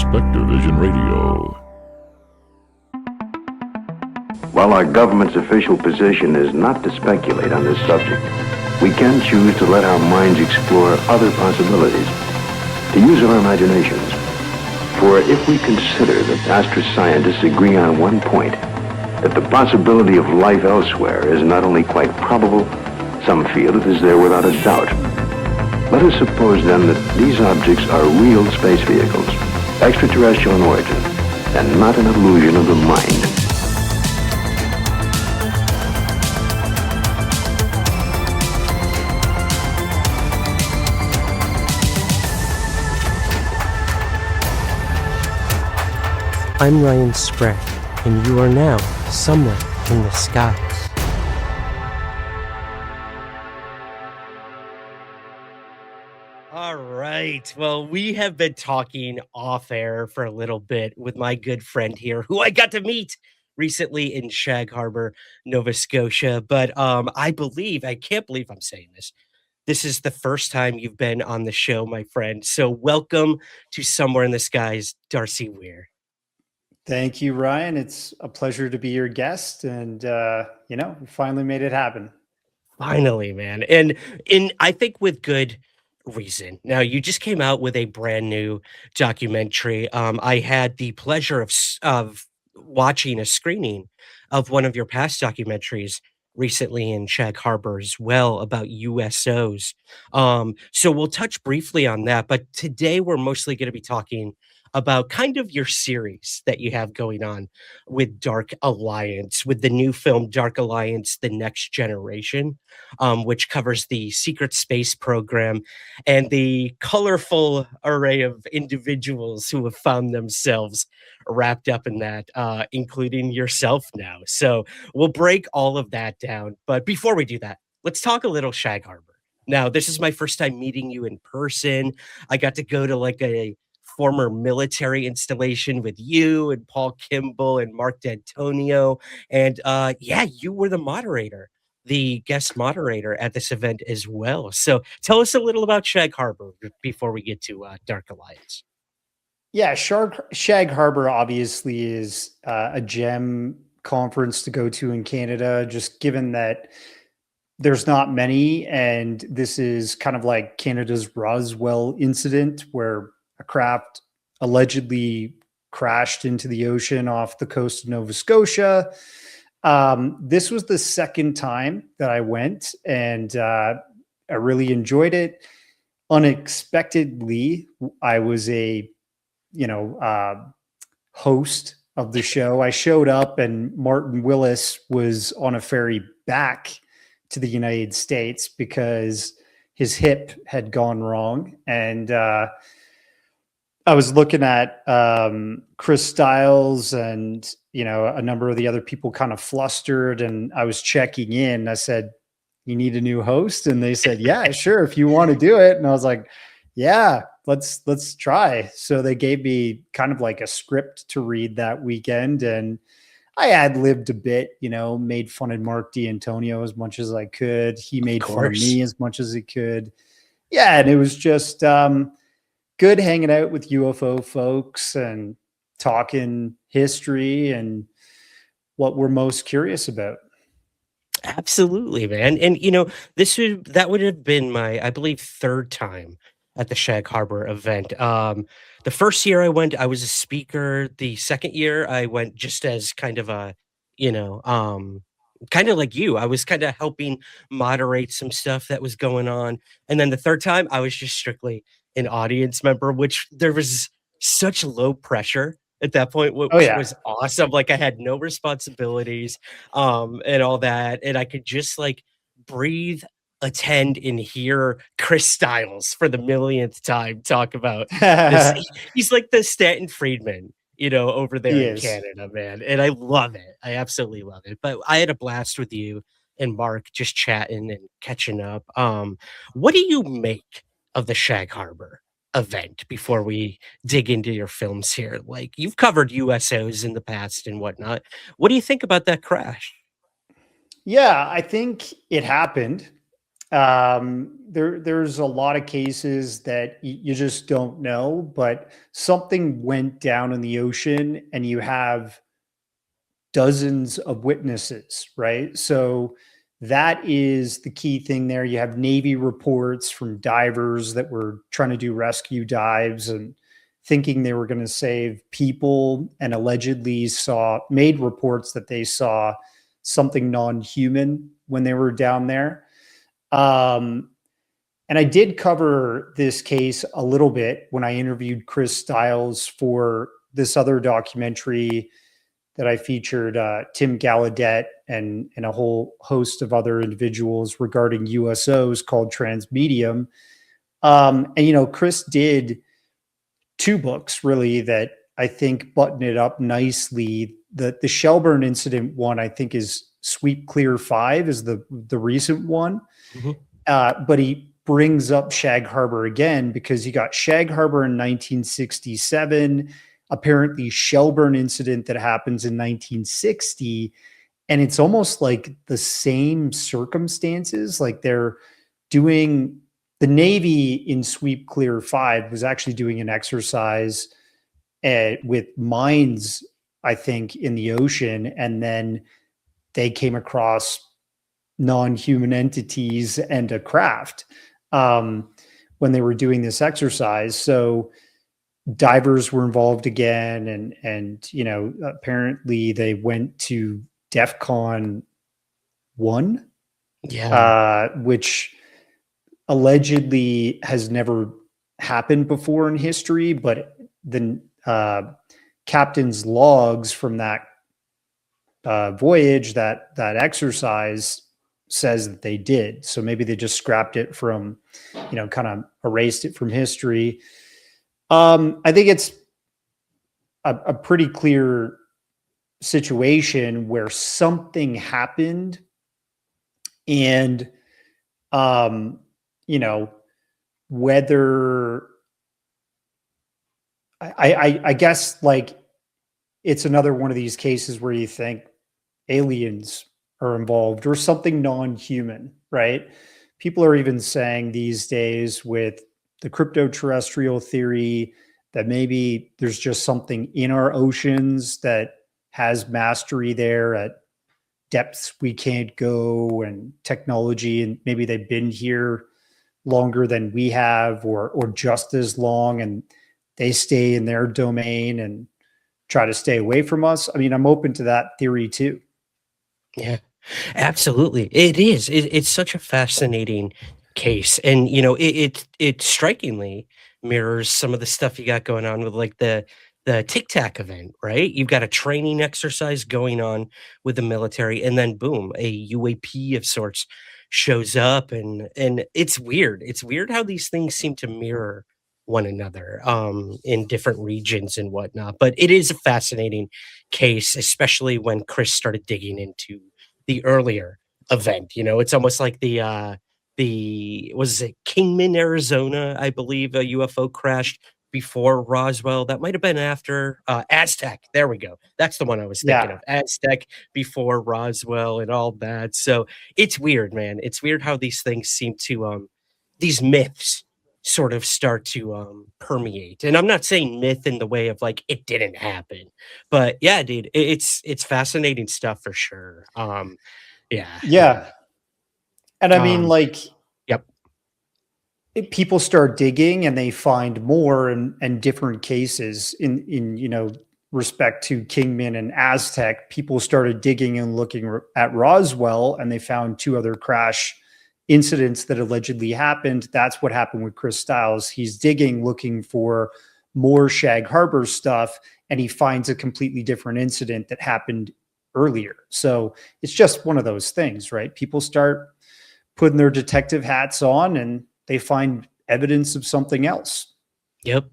Spectrovision Radio. While our government's official position is not to speculate on this subject, we can choose to let our minds explore other possibilities, to use our imaginations. For if we consider that astroscientists agree on one point, that the possibility of life elsewhere is not only quite probable, some feel it is there without a doubt. Let us suppose then that these objects are real space vehicles, extraterrestrial in origin, and not an illusion of the mind. I'm Ryan Sprague, and you are now somewhere in the skies. All right. Well, we have been talking off air for a little bit with my good friend here, who I got to meet recently in Shag Harbor, Nova Scotia. But I can't believe I'm saying this. This is the first time you've been on the show, my friend. So welcome to Somewhere in the Skies, Darcy Weir. Thank you, Ryan. It's a pleasure to be your guest, and we finally made it happen. Finally, man. And I think with good reason. Now, you just came out with a brand new documentary. I had the pleasure of watching a screening of one of your past documentaries recently in Shag Harbor as well about USOs. So we'll touch briefly on that, but today we're mostly going to be talking about kind of your series that you have going on with Dark Alliance, with the new film Dark Alliance, The Next Generation, which covers the secret space program and the colorful array of individuals who have found themselves wrapped up in that, including yourself now. So we'll break all of that down. But before we do that, let's talk a little Shag Harbor. Now, this is my first time meeting you in person. I got to go to like a former military installation with you and Paul Kimball and Mark D'Antonio. And you were the guest moderator at this event as well. So tell us a little about Shag Harbor before we get to Dark Alliance. Yeah, Shag Harbor obviously is a gem conference to go to in Canada, just given that there's not many. And this is kind of like Canada's Roswell incident, where a craft allegedly crashed into the ocean off the coast of Nova Scotia. This was the second time that I went, and I really enjoyed it. Unexpectedly, I was a host of the show. I showed up, and Martin Willis was on a ferry back to the United States because his hip had gone wrong. And I was looking at Chris Stiles and, a number of the other people kind of flustered, and I was checking in. I said, "You need a new host?" And they said, "Yeah, sure, if you want to do it." And I was like, "Yeah, let's try." So they gave me kind of like a script to read that weekend, and I ad-libbed a bit, made fun of Mark D'Antonio as much as I could. He made fun of me as much as he could. Yeah, and it was just good hanging out with UFO folks and talking history and what we're most curious about. Absolutely, man. And that would have been my, I believe, third time at the Shag Harbor event. The first year I went, I was a speaker. The second year I went just as kind of a, kind of like you. I was kind of helping moderate some stuff that was going on. And then the third time I was just strictly an audience member, which there was such low pressure at that point, which was awesome. Like I had no responsibilities and all that. And I could just like breathe, attend, and hear Chris Stiles for the millionth time talk about this. He's like the Stanton Friedman, over there in Canada, man. And I love it. I absolutely love it. But I had a blast with you and Mark just chatting and catching up. What do you make of the Shag Harbor event before we dig into your films here? Like, you've covered USOs in the past and whatnot. What do you think about that crash? Yeah, I think it happened. There's a lot of cases that you just don't know, but something went down in the ocean and you have dozens of witnesses, right? So that is the key thing there. You have Navy reports from divers that were trying to do rescue dives and thinking they were going to save people, and allegedly made reports that they saw something non-human when they were down there. And I did cover this case a little bit when I interviewed Chris Stiles for this other documentary that I featured Tim Gallaudet and a whole host of other individuals regarding USOs called Transmedium. And Chris did two books really that I think button it up nicely. The Shelburne incident one, I think, is Sweep Clear 5 is the recent one. Mm-hmm. But he brings up Shag Harbor again because you got Shag Harbor in 1967, apparently Shelburne incident that happens in 1960. And it's almost like the same circumstances. Like they're doing, the Navy in Sweep Clear 5 was actually doing an exercise with mines, I think, in the ocean. And then they came across non-human entities and a craft when they were doing this exercise. So divers were involved again, and apparently they went to DEFCON 1, which allegedly has never happened before in history, but the captain's logs from that voyage, that exercise, says that they did. So maybe they just scrapped it from, kind of erased it from history. I think it's a pretty clear situation where something happened, and whether I guess like it's another one of these cases where you think aliens are involved or something non-human, right? People are even saying these days with the crypto-terrestrial theory that maybe there's just something in our oceans that has mastery there at depths we can't go, and technology, and maybe they've been here longer than we have, or just as long, and they stay in their domain and try to stay away from us. I mean, I'm open to that theory too. Yeah, absolutely. It is. It's such a fascinating case, and it strikingly mirrors some of the stuff you got going on with like the Tic Tac event, right? You've got a training exercise going on with the military, and then boom, a UAP of sorts shows up, and it's weird. It's weird how these things seem to mirror one another in different regions and whatnot. But it is a fascinating case, especially when Chris started digging into the earlier event. It's almost like the was it Kingman, Arizona, I believe a UFO crashed before Roswell. That might have been after Aztec. There we go. That's the one I was thinking of. Aztec before Roswell and all that. So it's weird, man. It's weird how these things seem to these myths sort of start to permeate. And I'm not saying myth in the way of like it didn't happen, but yeah, dude, it's fascinating stuff for sure. Yeah. And I mean, like, yep. People start digging and they find more and different cases in respect to Kingman and Aztec. People started digging and looking at Roswell, and they found two other crash incidents that allegedly happened. That's what happened with Chris Stiles. He's digging, looking for more Shag Harbor stuff, and he finds a completely different incident that happened earlier. So it's just one of those things, right? People start putting their detective hats on and they find evidence of something else. Yep.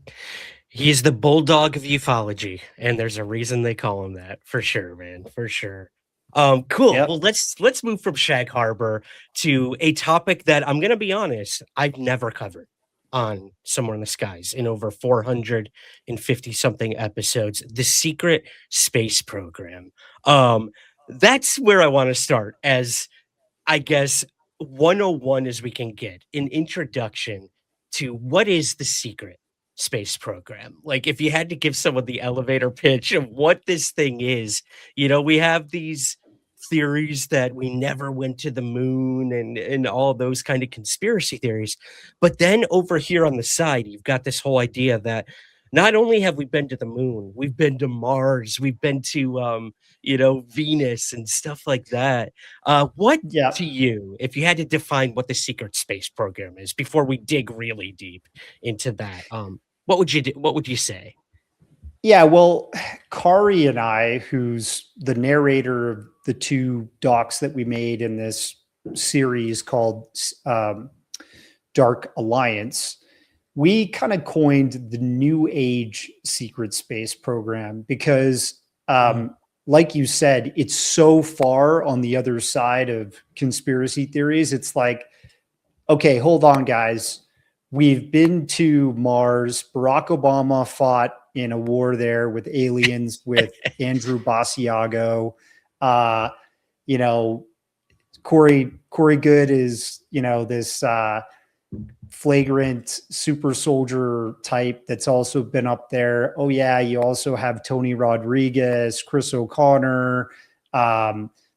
He's the bulldog of ufology, and there's a reason they call him that, for sure, man, for sure. Cool. Yep. Well, let's move from Shag Harbor to a topic that I'm going to be honest, I've never covered on Somewhere in the Skies in over 450 something episodes, the secret space program. That's where I want to start, as I guess 101 as we can get, an introduction to what is the secret space program. Like, if you had to give someone the elevator pitch of what this thing is, we have these theories that we never went to the moon and all those kind of conspiracy theories. But then over here on the side, you've got this whole idea that not only have we been to the moon, we've been to Mars, we've been to Venus and stuff like that. What Yeah. to you, if you had to define what the secret space program is before we dig really deep into that, what would you do? What would you say? Yeah, well, Kari and I, who's the narrator of the two docs that we made in this series called Dark Alliance, we kind of coined the New Age secret space program because, like you said, it's so far on the other side of conspiracy theories. It's like, okay, hold on, guys. We've been to Mars. Barack Obama fought in a war there with aliens with Andrew Basiago. Corey Goode is, this flagrant super soldier type that's also been up there. Oh yeah, you also have Tony Rodriguez, Chris O'Connor,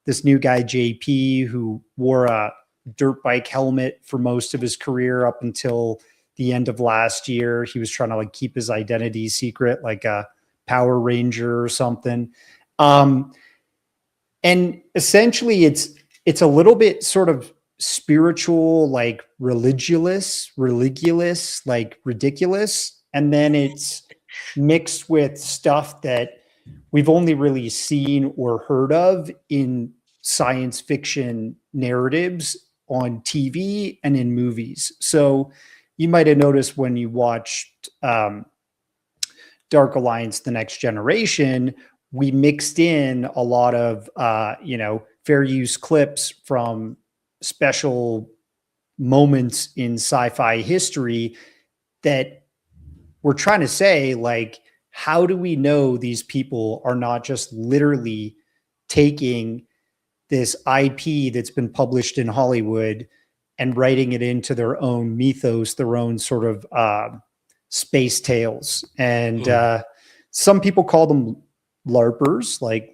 this new guy JP who wore a dirt bike helmet for most of his career up until the end of last year. He was trying to keep his identity secret, like a Power Ranger or something. And essentially it's a little bit sort of spiritual, like religious, like ridiculous. And then it's mixed with stuff that we've only really seen or heard of in science fiction narratives on TV and in movies. So you might have noticed when you watched Dark Alliance, The Next Generation, we mixed in a lot of, fair use clips from special moments in sci-fi history that we're trying to say, like, how do we know these people are not just literally taking this IP that's been published in Hollywood and writing it into their own mythos, their own sort of space tales? And some people call them LARPers, like,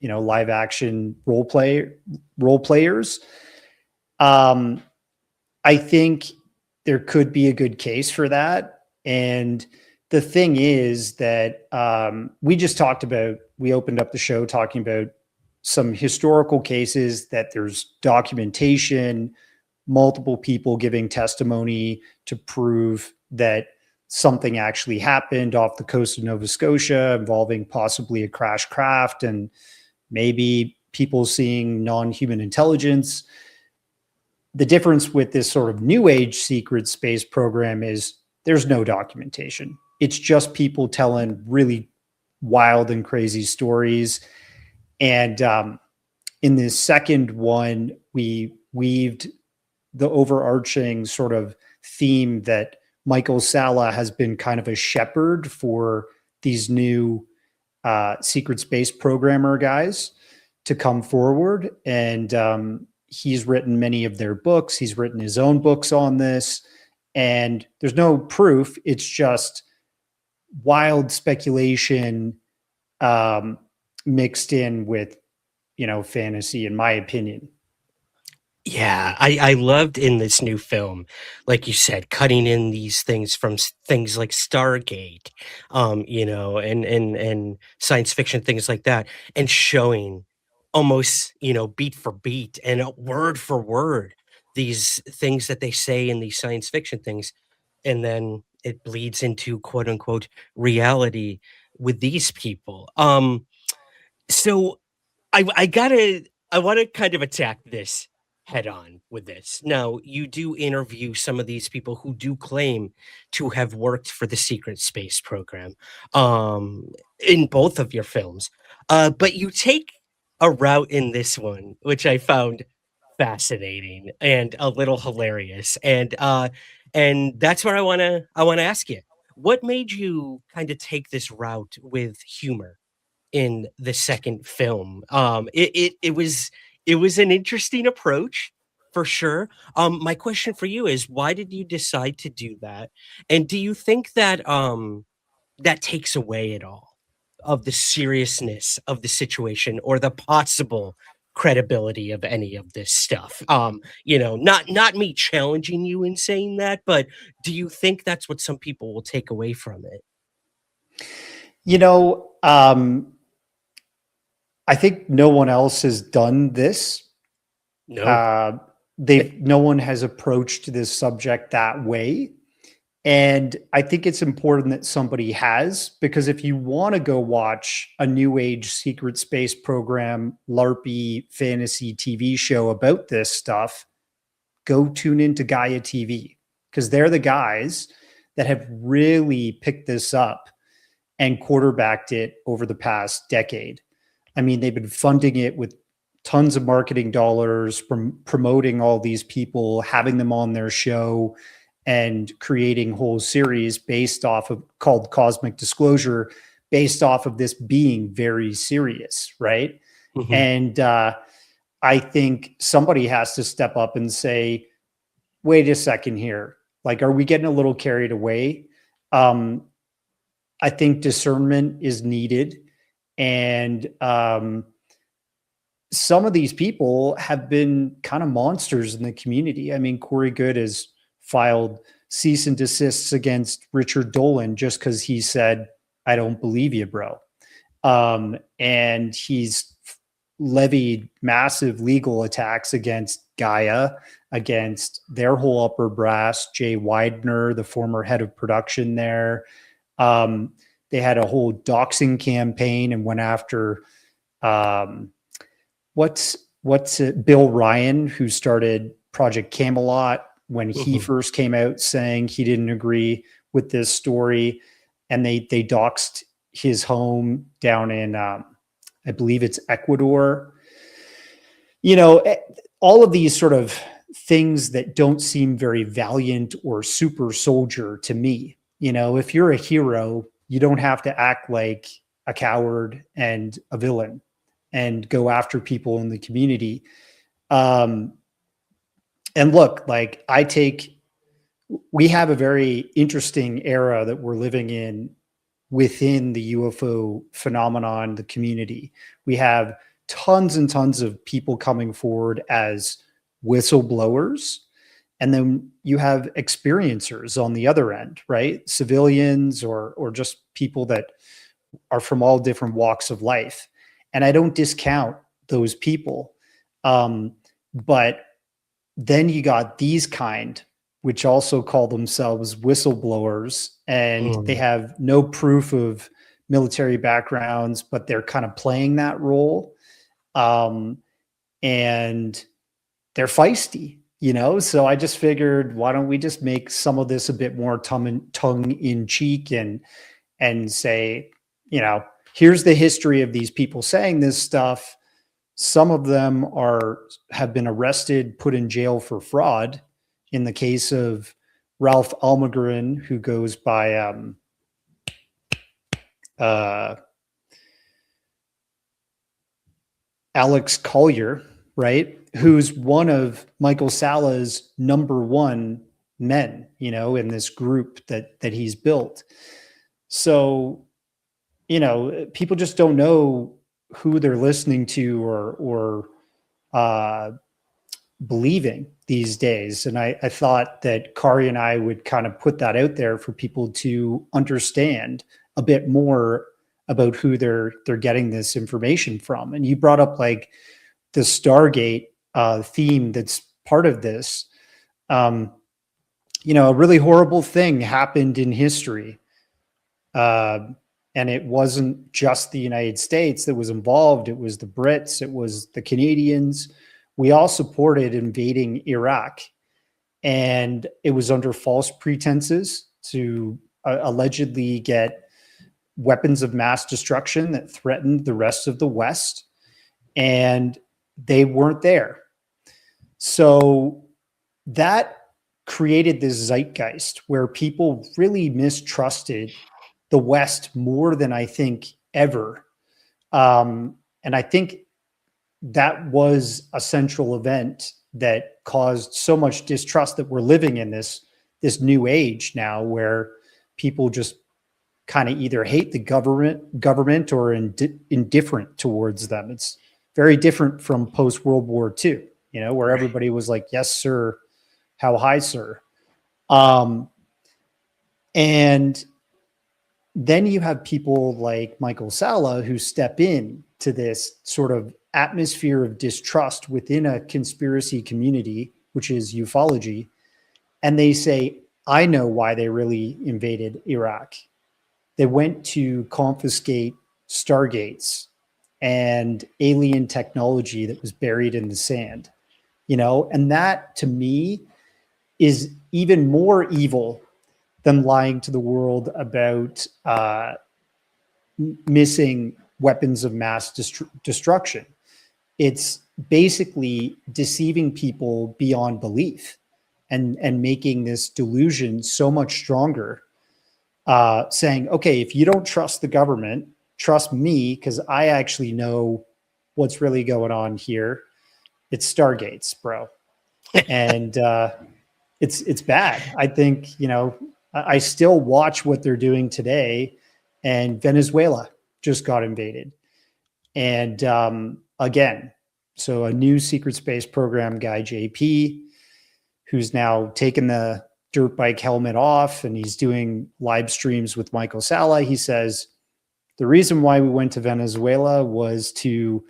live action role players. I think there could be a good case for that. And the thing is that we opened up the show talking about some historical cases that there's documentation, multiple people giving testimony to prove that something actually happened off the coast of Nova Scotia involving possibly a crash craft and maybe people seeing non-human intelligence. The difference with this sort of new age secret space program is there's no documentation. It's just people telling really wild and crazy stories. And in this second one, we weaved the overarching sort of theme that Michael Salla has been kind of a shepherd for these new secret space programmer guys to come forward. And he's written many of their books. He's written his own books on this. And there's no proof. It's just wild speculation mixed in with, fantasy, in my opinion. Yeah, I loved in this new film, like you said, cutting in these things from things like Stargate, and science fiction things like that, and showing almost, beat for beat and word for word these things that they say in these science fiction things, and then it bleeds into quote unquote reality with these people. So I want to kind of attack this head on with this. Now, you do interview some of these people who do claim to have worked for the secret space program, in both of your films. But you take a route in this one, which I found fascinating and a little hilarious. And that's where I want to ask you, what made you kind of take this route with humor in the second film? It was an interesting approach for sure. My question for you is, why did you decide to do that? And do you think that that takes away at all of the seriousness of the situation or the possible credibility of any of this stuff? Not me challenging you in saying that, but do you think that's what some people will take away from it? You know, I think no one else has done this. No. No one has approached this subject that way. And I think it's important that somebody has, because if you want to go watch a new age secret space program, LARPy fantasy TV show about this stuff, go tune into Gaia TV, because they're the guys that have really picked this up and quarterbacked it over the past decade. I mean, they've been funding it with tons of marketing dollars, from promoting all these people, having them on their show, and creating whole series based off of, called Cosmic Disclosure, based off of this being very serious, right? Mhm. And I think somebody has to step up and say, wait a second here. Like, are we getting a little carried away? I think discernment is needed. And some of these people have been kind of monsters in the community. I mean, Corey Goode has filed cease and desists against Richard Dolan just because he said, I don't believe you, bro. And he's levied massive legal attacks against Gaia, against their whole upper brass, Jay Widener, the former head of production there. They had a whole doxing campaign and went after Bill Ryan, who started Project Camelot, when he first came out saying he didn't agree with this story. And they doxed his home down in, I believe it's Ecuador. You know, all of these sort of things that don't seem very valiant or super soldier to me. You know, if you're a hero, you don't have to act like a coward and a villain and go after people in the community. And look, like, we have a very interesting era that we're living in within the UFO phenomenon, the community. We have tons and tons of people coming forward as whistleblowers. And then you have experiencers on the other end, right? Civilians or just people that are from all different walks of life. And I don't discount those people. But then you got these kind, which also call themselves whistleblowers, and they have no proof of military backgrounds, but they're kind of playing that role. And they're feisty, you know? So I just figured, why don't we just make some of this a bit more tongue in cheek and say, you know, here's the history of these people saying this stuff. Some of them have been arrested, put in jail for fraud. In the case of Ralph Almagren, who goes by Alex Collier, right? Who's one of Michael Sala's #1 men, you know, in this group that he's built. So, you know, people just don't know who they're listening to or believing these days. And I thought that Kari and I would kind of put that out there for people to understand a bit more about who they're getting this information from. And you brought up like the Stargate theme that's part of this. You know, a really horrible thing happened in history. And it wasn't just the United States that was involved. It was the Brits. It was the Canadians. We all supported invading Iraq. And it was under false pretenses to allegedly get weapons of mass destruction that threatened the rest of the West. And they weren't there. So that created this zeitgeist where people really mistrusted the West more than I think ever. And I think that was a central event that caused so much distrust that we're living in this new age now where people just kind of either hate the government or indifferent towards them. It's very different from post World War II, you know, where everybody was like, yes, sir. How high, sir? And then you have people like Michael Salla who step in to this sort of atmosphere of distrust within a conspiracy community, which is ufology. And they say, I know why they really invaded Iraq. They went to confiscate stargates and alien technology that was buried in the sand, you know, and that to me is even more evil than lying to the world about missing weapons of mass destruction. It's basically deceiving people beyond belief and making this delusion so much stronger. Saying, okay, if you don't trust the government, trust me, because I actually know what's really going on here. It's stargates, bro. And it's bad. I think, you know, I still watch what they're doing today, and Venezuela just got invaded. And again, so a new secret space program guy, JP, who's now taken the dirt bike helmet off and he's doing live streams with Michael Salla. He says, the reason why we went to Venezuela was to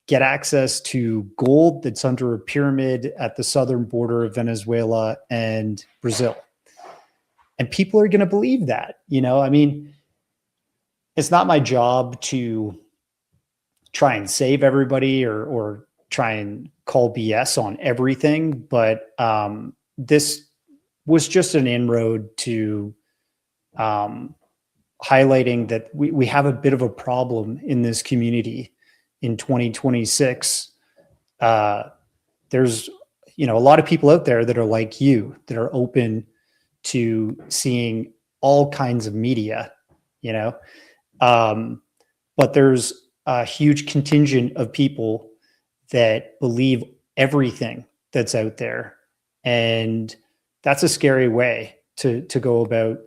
get access to gold that's under a pyramid at the southern border of Venezuela and Brazil. And people are going to believe that, you know, I mean, it's not my job to try and save everybody or try and call BS on everything. But this was just an inroad to highlighting that we have a bit of a problem in this community in 2026. There's, you know, a lot of people out there that are like you, that are open to seeing all kinds of media, you know, but there's a huge contingent of people that believe everything that's out there. And that's a scary way to go about,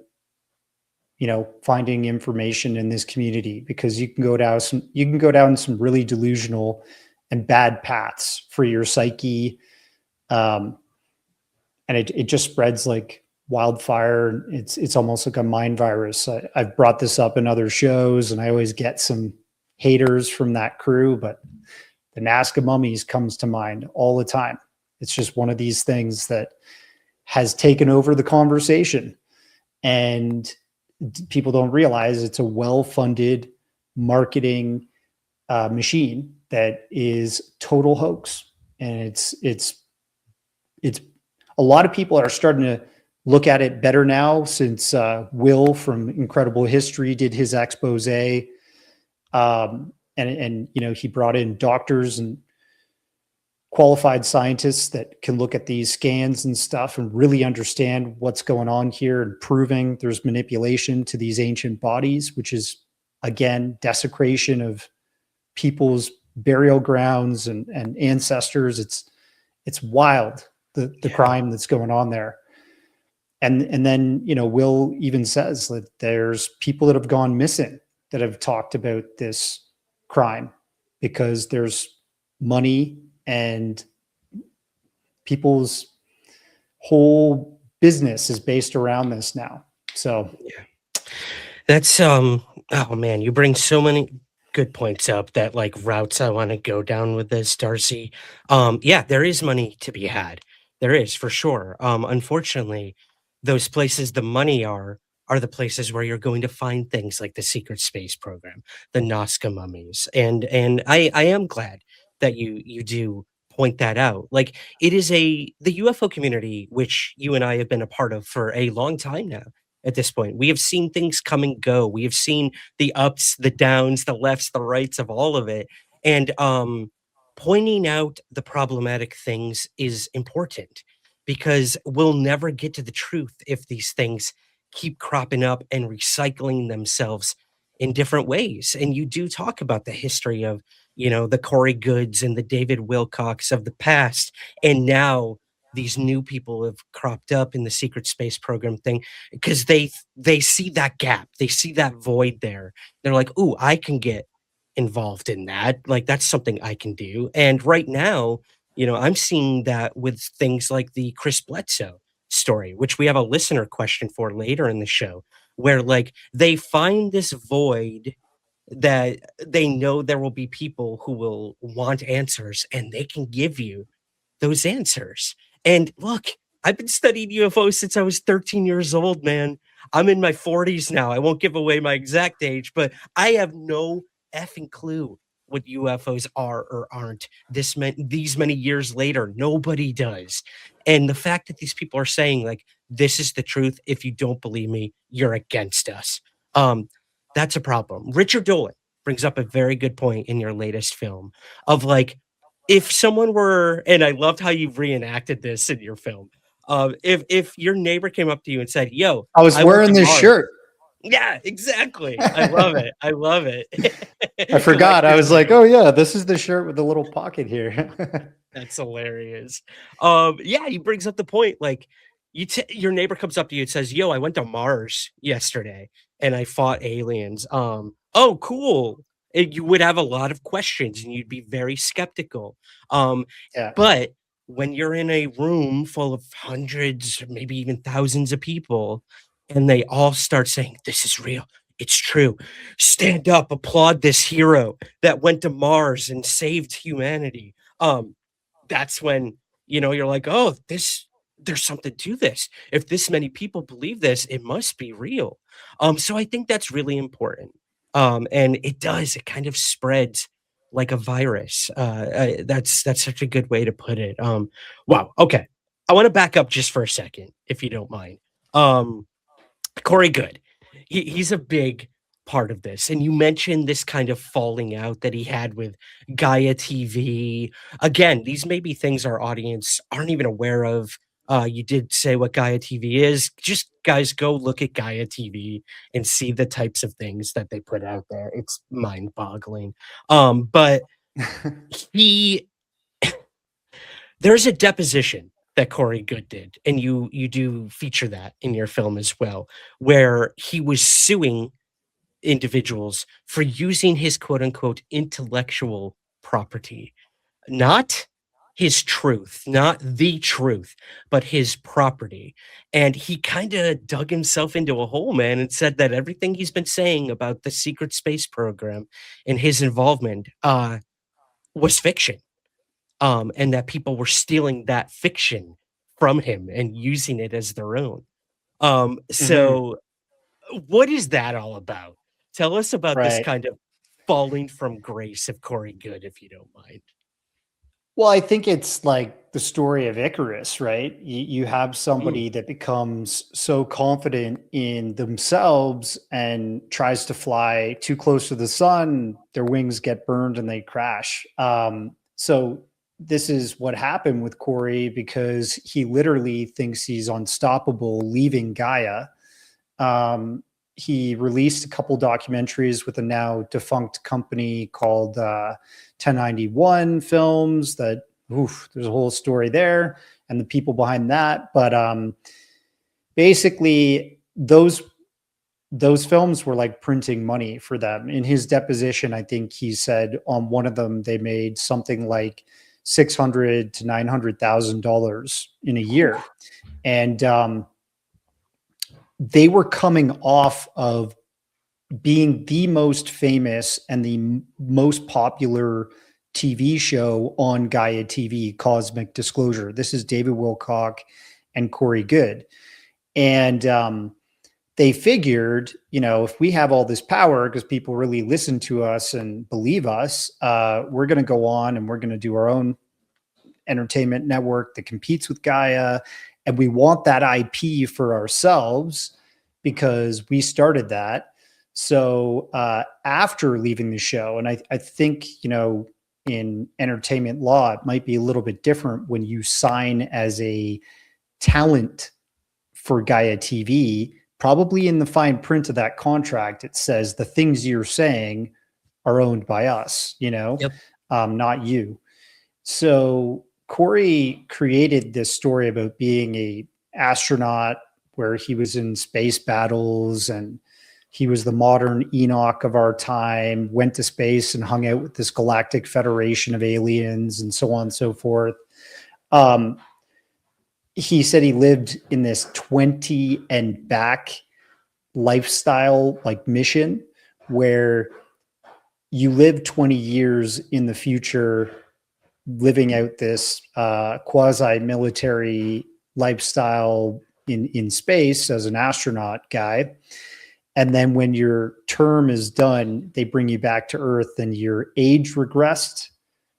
you know, finding information in this community, because you can go down some really delusional and bad paths for your psyche. And it just spreads like wildfire. It's almost like a mind virus. I've brought this up in other shows and I always get some haters from that crew, but the Nazca mummies comes to mind all the time. It's just one of these things that has taken over the conversation, and people don't realize it's a well-funded marketing machine that is total hoax. And it's a lot of people are starting to look at it better now since Will from Incredible History did his expose. And you know, he brought in doctors and qualified scientists that can look at these scans and stuff and really understand what's going on here, and proving there's manipulation to these ancient bodies, which is, again, desecration of people's burial grounds and ancestors. It's wild, the crime that's going on there. And then, you know, Will even says that there's people that have gone missing that have talked about this crime because there's money, and people's whole business is based around this now. So yeah, that's oh man, you bring so many good points up that like routes I want to go down with this, Darcy. Yeah, there is money to be had. There is, for sure. Unfortunately, those places the money are the places where you're going to find things like the secret space program, the Nazca mummies. And I am glad that you do point that out. Like, it is the UFO community, which you and I have been a part of for a long time now. At this point, we have seen things come and go. We have seen the ups, the downs, the lefts, the rights of all of it. And pointing out the problematic things is important, because we'll never get to the truth if these things keep cropping up and recycling themselves in different ways. And you do talk about the history of, the Corey Goods and the David Wilcox of the past. And now these new people have cropped up in the secret space program thing because they see that gap. They see that void there. They're like, "Ooh, I can get involved in that. Like, that's something I can do." And right now, I'm seeing that with things like the Chris Bledsoe story, which we have a listener question for later in the show, where like they find this void that they know there will be people who will want answers and they can give you those answers. And look, I've been studying UFOs since I was 13 years old, man. I'm in my 40s now. I won't give away my exact age, but I have no effing clue what UFOs are or aren't these many years later. Nobody does. And the fact that these people are saying like, this is the truth. If you don't believe me, you're against us. That's a problem. Richard Dolan brings up a very good point in your latest film of like, if someone were, and I loved how you've reenacted this in your film. If your neighbor came up to you and said, "Yo, I was I went wearing to this Mars." shirt. Yeah, exactly. I love it. I love it. I forgot. I was like, oh yeah, this is the shirt with the little pocket here. That's hilarious. Yeah, he brings up the point. Like, your neighbor comes up to you and says, "Yo, I went to Mars yesterday and I fought aliens." Oh, cool. You would have a lot of questions and you'd be very skeptical. Um, Yeah. but when you're in a room full of hundreds, maybe even thousands of people, and they all start saying, "This is real. It's true. Stand up, applaud this hero that went to Mars and saved humanity." That's when, you're like, "Oh, there's something to this. If this many people believe this, it must be real." So I think that's really important. And it kind of spreads like a virus. That's such a good way to put it. Wow. Okay. I want to back up just for a second, if you don't mind. Um, Corey Goode, he's a big part of this, and you mentioned this kind of falling out that he had with Gaia TV. Again, these may be things our audience aren't even aware of. You did say what Gaia TV is. Just guys, go look at Gaia TV and see the types of things that they put out there. It's mind-boggling. But he there's a deposition that Corey Goode did, and you do feature that in your film as well, where he was suing individuals for using his quote unquote intellectual property, not his truth, not the truth, but his property. And he kind of dug himself into a hole, man, and said that everything he's been saying about the secret space program and his involvement was fiction. And that people were stealing that fiction from him and using it as their own. Mhm. So what is that all about? Tell us about this Right. kind of falling from grace of Corey Goode, if you don't mind. Well, I think it's like the story of Icarus, right? You have Mm, somebody that becomes so confident in themselves and tries to fly too close to the sun, their wings get burned and they crash. So this is what happened with Corey because he literally thinks he's unstoppable leaving Gaia. Um, he released a couple documentaries with a now defunct company called 1091 Films. That there's a whole story there, and the people behind that. But basically, those films were like printing money for them. In his deposition, I think he said on one of them they made something like $600 to $900,000 in a year, and they were coming off of being the most famous and the most popular TV show on Gaia TV, Cosmic Disclosure. This is David Wilcock and Corey Goode. And they figured, if we have all this power because people really listen to us and believe us, we're going to go on and we're going to do our own entertainment network that competes with Gaia. And we want that IP for ourselves because we started that. So after leaving the show, and I think, in entertainment law, it might be a little bit different when you sign as a talent for Gaia TV probably in the fine print of that contract, it says the things you're saying are owned by us, Yep. Not you. So Corey created this story about being a astronaut where he was in space battles and he was the modern Enoch of our time, went to space and hung out with this galactic federation of aliens and so on and so forth. He said he lived in this 20 and back lifestyle, like mission, where you live 20 years in the future, living out this quasi-military lifestyle in space as an astronaut guy. And then when your term is done, they bring you back to Earth and your age regressed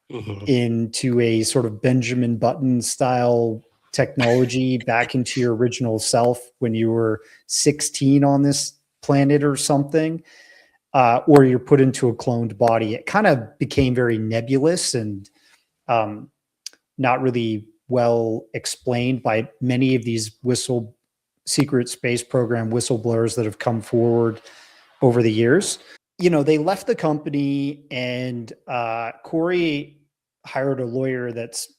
into a sort of Benjamin Button style technology back into your original self when you were 16 on this planet or something, or you're put into a cloned body. It kind of became very nebulous and not really well explained by many of these secret space program whistleblowers that have come forward over the years. They left the company and Corey hired a lawyer that's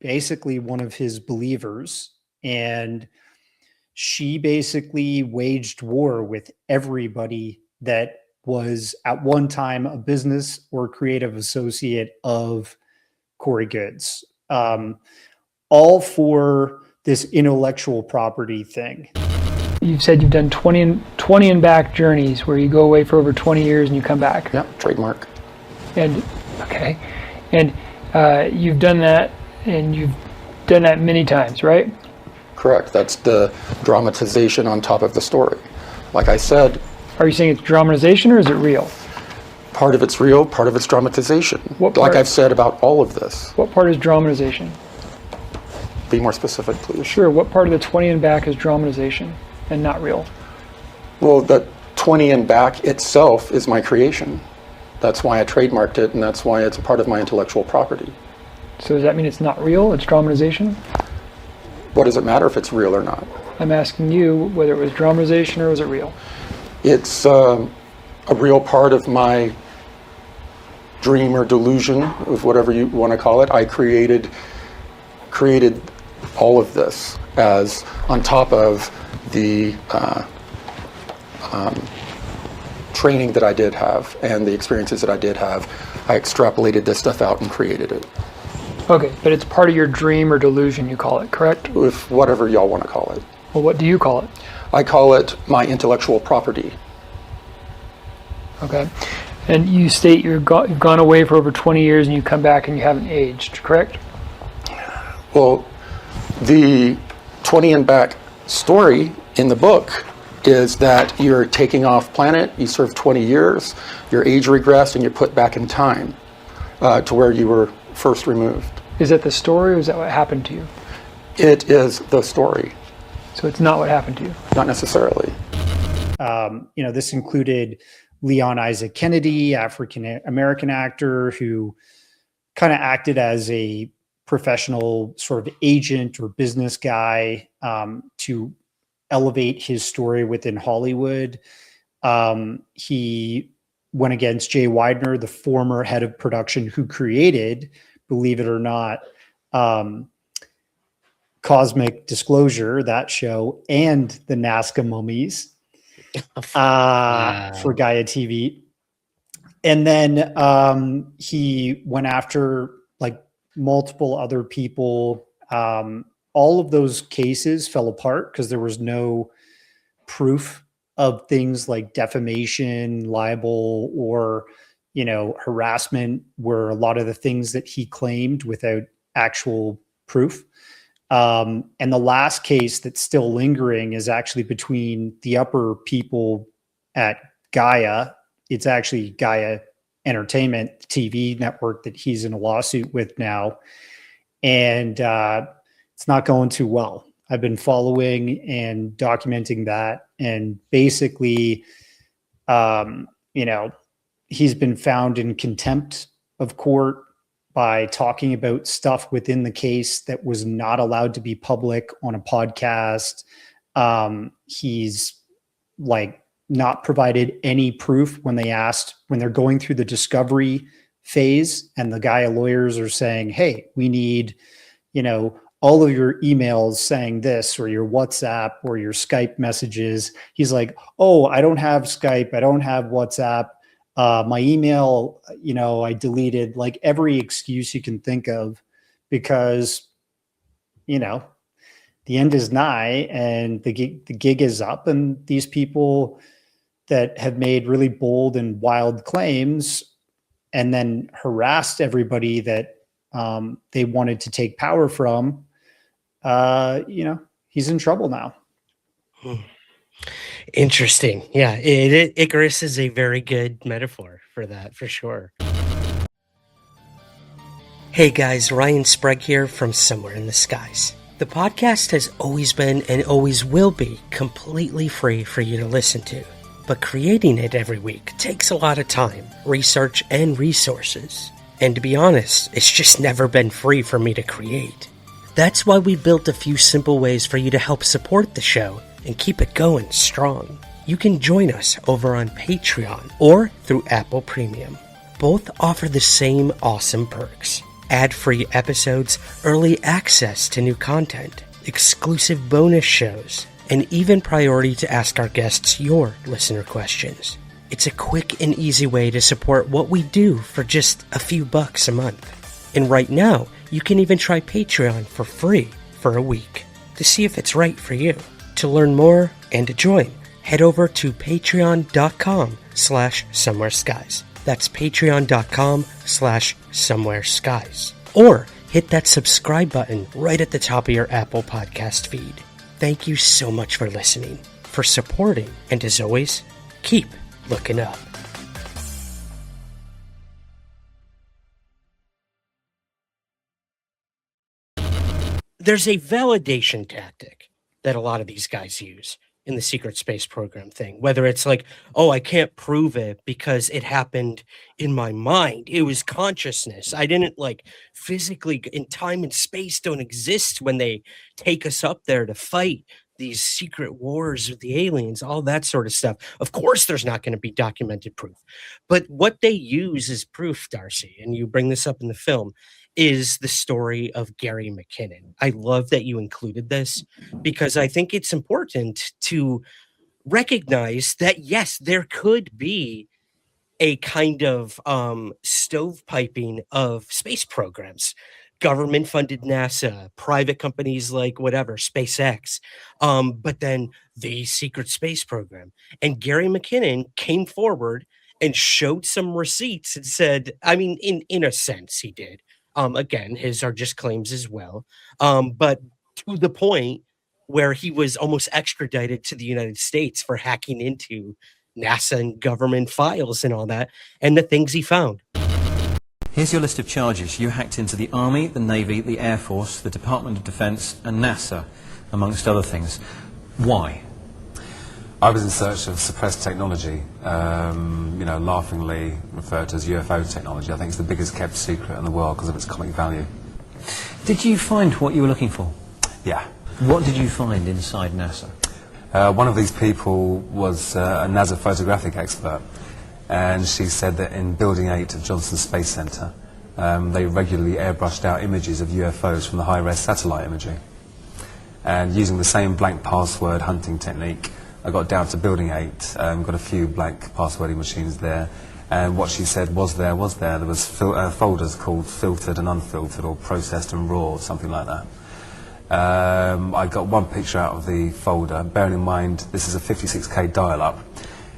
basically one of his believers. And she basically waged war with everybody that was at one time a business or creative associate of Corey Goode's, all for this intellectual property thing. You've said you've done 20 and back journeys where you go away for over 20 years and you come back. Yeah, trademark. And okay, and you've done that, and you've done that many times, right? Correct. That's the dramatization on top of the story. Like I said. Are you saying it's dramatization or is it real? Part of it's real, part of it's dramatization. What part? Like I've said about all of this. What part is dramatization? Be more specific, please. Sure. What part of the 20 and back is dramatization and not real? Well, the 20 and back itself is my creation. That's why I trademarked it, and that's why it's a part of my intellectual property. So does that mean it's not real? It's dramatization? What does it matter if it's real or not? I'm asking you whether it was dramatization or was it real? It's a real part of my dream or delusion, of whatever you want to call it. I created all of this as on top of the training that I did have and the experiences that I did have. I extrapolated this stuff out and created it. Okay, but it's part of your dream or delusion, you call it, correct? With whatever y'all want to call it. Well, what do you call it? I call it my intellectual property. Okay. And you state you've gone away for over 20 years and you come back and you haven't aged, correct? Well, the 20 and back story in the book is that you're taking off planet, you serve 20 years, your age regressed, and you're put back in time to where you were first removed. Is that the story or is that what happened to you? It is the story. So it's not what happened to you? Not necessarily. This included Leon Isaac Kennedy, African-American actor who kind of acted as a professional sort of agent or business guy to elevate his story within Hollywood. He went against Jay Weidner, the former head of production who created, believe it or not, Cosmic Disclosure, that show, and the Nazca Mummies for Gaia TV. And then he went after like multiple other people. All of those cases fell apart because there was no proof of things like defamation, libel, or harassment were a lot of the things that he claimed without actual proof. And the last case that's still lingering is actually between the upper people at Gaia. It's actually Gaia Entertainment TV network that he's in a lawsuit with now. And it's not going too well. I've been following and documenting that. And basically, he's been found in contempt of court by talking about stuff within the case that was not allowed to be public on a podcast. He's like not provided any proof when they're going through the discovery phase, and the guy lawyers are saying, hey, we need, all of your emails saying this, or your WhatsApp or your Skype messages. He's like, oh, I don't have Skype. I don't have WhatsApp. My email, I deleted, like every excuse you can think of, because, the end is nigh and the gig is up, and these people that have made really bold and wild claims and then harassed everybody that they wanted to take power from, he's in trouble now. Interesting. Yeah, Icarus is a very good metaphor for that, for sure. Hey guys, Ryan Sprague here from Somewhere in the Skies. The podcast has always been and always will be completely free for you to listen to. But creating it every week takes a lot of time, research, and resources. And to be honest, it's just never been free for me to create. That's why we built a few simple ways for you to help support the show and keep it going strong. You can join us over on Patreon or through Apple Premium. Both offer the same awesome perks. Ad-free episodes, early access to new content, exclusive bonus shows, and even priority to ask our guests your listener questions. It's a quick and easy way to support what we do for just a few bucks a month. And right now, you can even try Patreon for free for a week to see if it's right for you. To learn more and to join, head over to patreon.com/somewhereskies. That's patreon.com/somewhereskies. Or hit that subscribe button right at the top of your Apple Podcast feed. Thank you so much for listening, for supporting, and as always, keep looking up. There's a validation tactic that a lot of these guys use in the secret space program thing, whether it's like, oh, I can't prove it because it happened in my mind. It was consciousness. I didn't like physically, in time and space don't exist when they take us up there to fight these secret wars with the aliens, all that sort of stuff. Of course, there's not going to be documented proof. But what they use as proof, Darcy, and you bring this up in the film, is the story of Gary McKinnon. I love that you included this because I think it's important to recognize that, yes, there could be a kind of stovepiping of space programs. Government funded NASA, private companies like whatever, SpaceX, but then the secret space program. And Gary McKinnon came forward and showed some receipts and said, I mean, in a sense, he did. Again, his are just claims as well. But to the point where he was almost extradited to the United States for hacking into NASA and government files and all that, and the things he found. Here's your list of charges. You hacked into the Army, the Navy, the Air Force, the Department of Defense, and NASA, amongst other things. Why? I was in search of suppressed technology, laughingly referred to as UFO technology. I think it's the biggest kept secret in the world because of its comic value. Did you find what you were looking for? Yeah. What did you find inside NASA? One of these people was a NASA photographic expert, and she said that in Building 8 of Johnson Space Center, they regularly airbrushed out images of UFOs from the high-res satellite imaging. And using the same blank password hunting technique, I got down to Building 8, got a few blank passwording machines there, and what she said was there. There was folders called filtered and unfiltered, or processed and raw, something like that. I got one picture out of the folder, bearing in mind this is a 56K dial-up.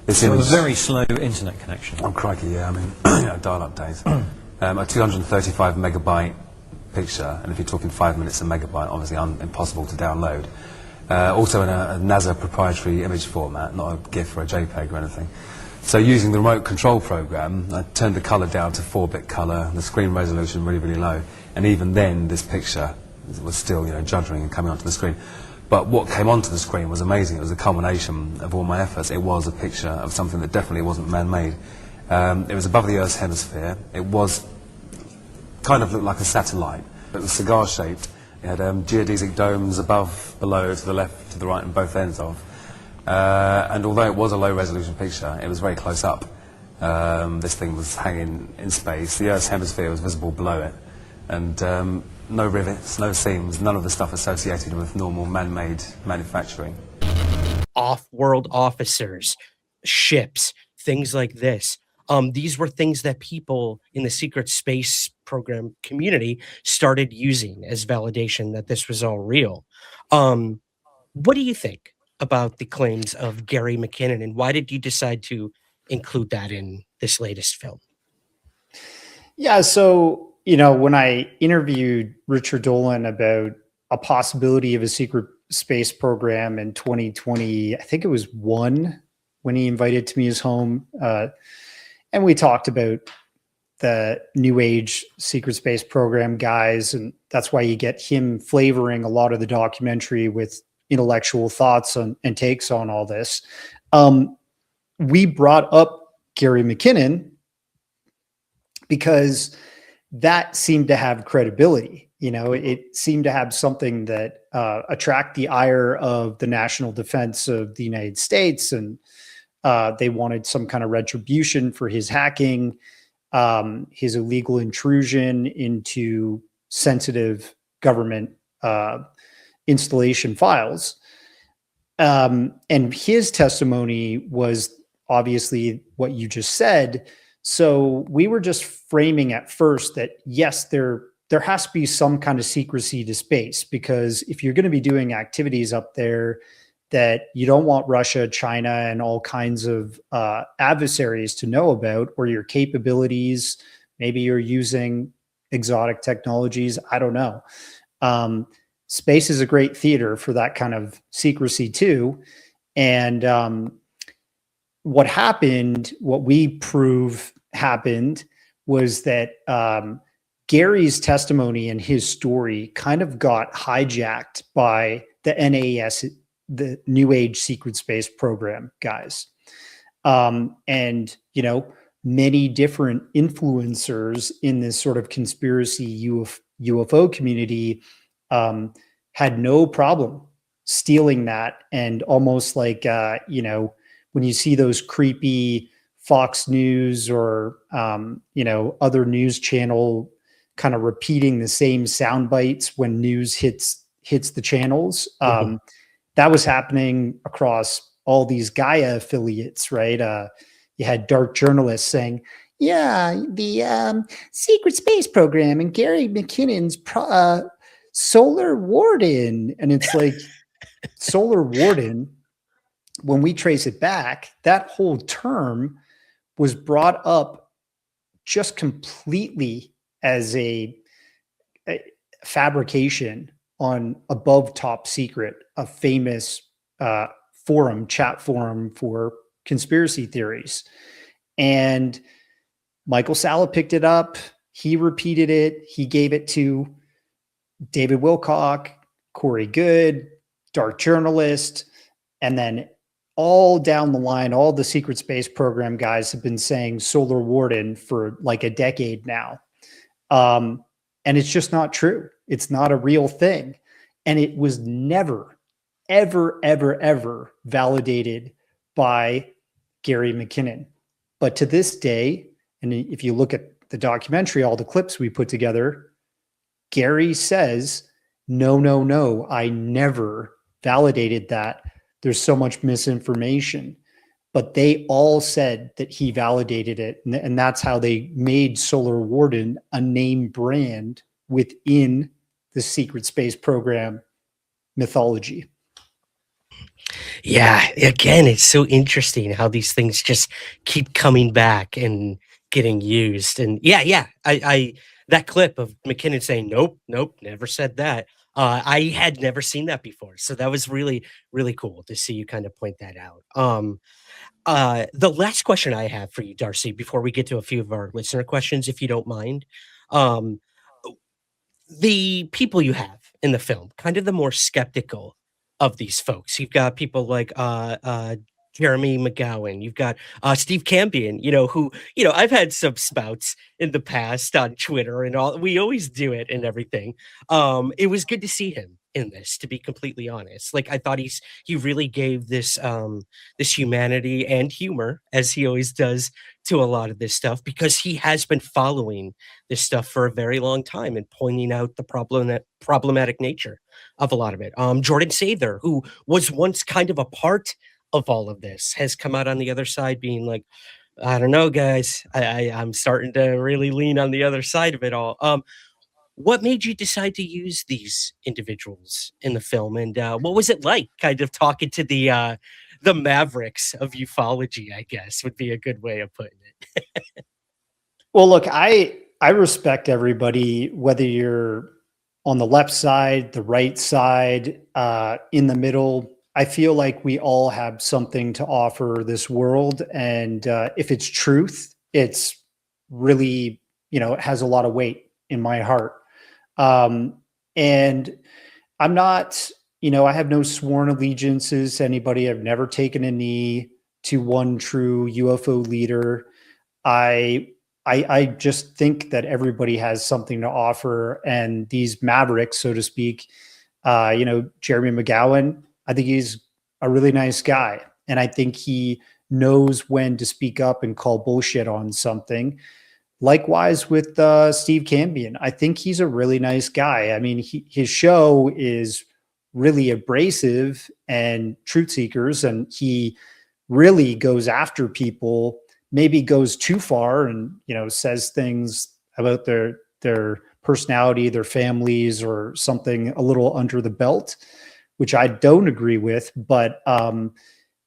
So a very slow internet connection. Oh, crikey, yeah, I mean, dial-up days. A 235 megabyte picture, and if you're talking 5 minutes a megabyte, obviously impossible to download. Also in a NASA proprietary image format, not a GIF or a JPEG or anything. So using the remote control program, I turned the colour down to 4-bit colour, the screen resolution really, really low, and even then this picture was still, juddering and coming onto the screen. But what came onto the screen was amazing. It was a culmination of all my efforts. It was a picture of something that definitely wasn't man-made. It was above the Earth's hemisphere. It was kind of looked like a satellite. It was cigar-shaped. It had geodesic domes above, below, to the left, to the right, and both ends of. And although it was a low-resolution picture, it was very close up. This thing was hanging in space. The Earth's hemisphere was visible below it. And no rivets, no seams, none of the stuff associated with normal man-made manufacturing. Off-world officers, ships, things like this. These were things that people in the secret space program community started using as validation that this was all real. What do you think about the claims of Gary McKinnon, and why did you decide to include that in this latest film? Yeah, so, you know, when I interviewed Richard Dolan about a possibility of a secret space program in 2020, I think it was one, when he invited to me his home, and we talked about the New Age secret space program guys, and that's why you get him flavoring a lot of the documentary with intellectual thoughts and takes on all this. We brought up Gary McKinnon because that seemed to have credibility. You know, it seemed to have something that attract the ire of the national defense of the United States, and they wanted some kind of retribution for his hacking, his illegal intrusion into sensitive government installation files. And his testimony was obviously what you just said. So we were just framing at first that, yes, there has to be some kind of secrecy to space, because if you're going to be doing activities up there that you don't want Russia, China, and all kinds of adversaries to know about, or your capabilities, maybe you're using exotic technologies, I don't know. Space is a great theater for that kind of secrecy too. And what happened, what we prove happened, was that Gary's testimony and his story kind of got hijacked by the NAS, the New Age Secret Space Program guys. And, you know, many different influencers in this sort of conspiracy UFO community had no problem stealing that. And almost like, you know, when you see those creepy Fox News or, you know, other news channel kind of repeating the same sound bites when news hits the channels. That was happening across all these Gaia affiliates, right? You had dark journalists saying, yeah, the secret space program and Gary McKinnon's solar warden. And it's like, solar warden, when we trace it back, that whole term was brought up just completely as a fabrication on Above Top Secret, a famous chat forum for conspiracy theories. And Michael Salla picked it up. He repeated it. He gave it to David Wilcock, Corey Goode, dark journalist, and then all down the line, all the secret space program guys have been saying solar warden for like a decade now. And it's just not true. It's not a real thing. And it was never, ever, ever, ever validated by Gary McKinnon. But to this day, and if you look at the documentary, all the clips we put together, Gary says, no, I never validated that. There's so much misinformation. But they all said that he validated it. And that's how they made Solar Warden a name brand within the secret space program mythology. Yeah, again, it's so interesting how these things just keep coming back and getting used. And yeah, I that clip of McKinnon saying, nope, never said that. I had never seen that before. So that was really, really cool to see you kind of point that out. The last question I have for you, Darcy, before we get to a few of our listener questions, if you don't mind, the people you have in the film, kind of the more skeptical of these folks. You've got people like Jeremy McGowan. You've got Steve Campion, who, I've had some spouts in the past on Twitter and all. We always do it and everything. It was good to see him in this, to be completely honest. Like, I thought he really gave this this humanity and humor, as he always does, to a lot of this stuff, because he has been following this stuff for a very long time and pointing out the problematic nature of a lot of it. Jordan Sather, who was once kind of a part of all of this, has come out on the other side being like, I don't know, guys. I'm starting to really lean on the other side of it all. What made you decide to use these individuals in the film, and what was it like, kind of talking to the mavericks of ufology? I guess would be a good way of putting it. Well, look, I respect everybody, whether you're on the left side, the right side, in the middle. I feel like we all have something to offer this world, and if it's truth, it's really, it has a lot of weight in my heart. And I'm not, I have no sworn allegiances to anybody. I've never taken a knee to one true UFO leader. I just think that everybody has something to offer, and these mavericks, so to speak, Jeremy McGowan, I think he's a really nice guy, and I think he knows when to speak up and call bullshit on something. Likewise with Steve Cambion, I think he's a really nice guy. I mean, his show is really abrasive and truth seekers, and he really goes after people, maybe goes too far and, says things about their personality, their families, or something a little under the belt, which I don't agree with. But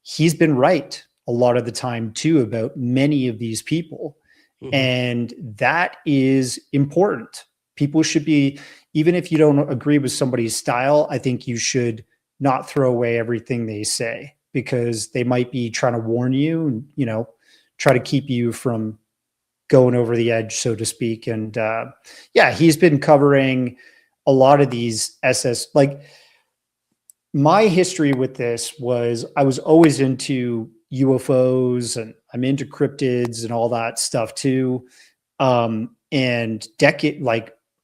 he's been right a lot of the time too about many of these people. Mm-hmm. And that is important. People should be, even if you don't agree with somebody's style, I think you should not throw away everything they say, because they might be trying to warn you and, try to keep you from going over the edge, so to speak. And he's been covering a lot of these like, my history with this was I was always into UFOs, and I'm into cryptids and all that stuff too. And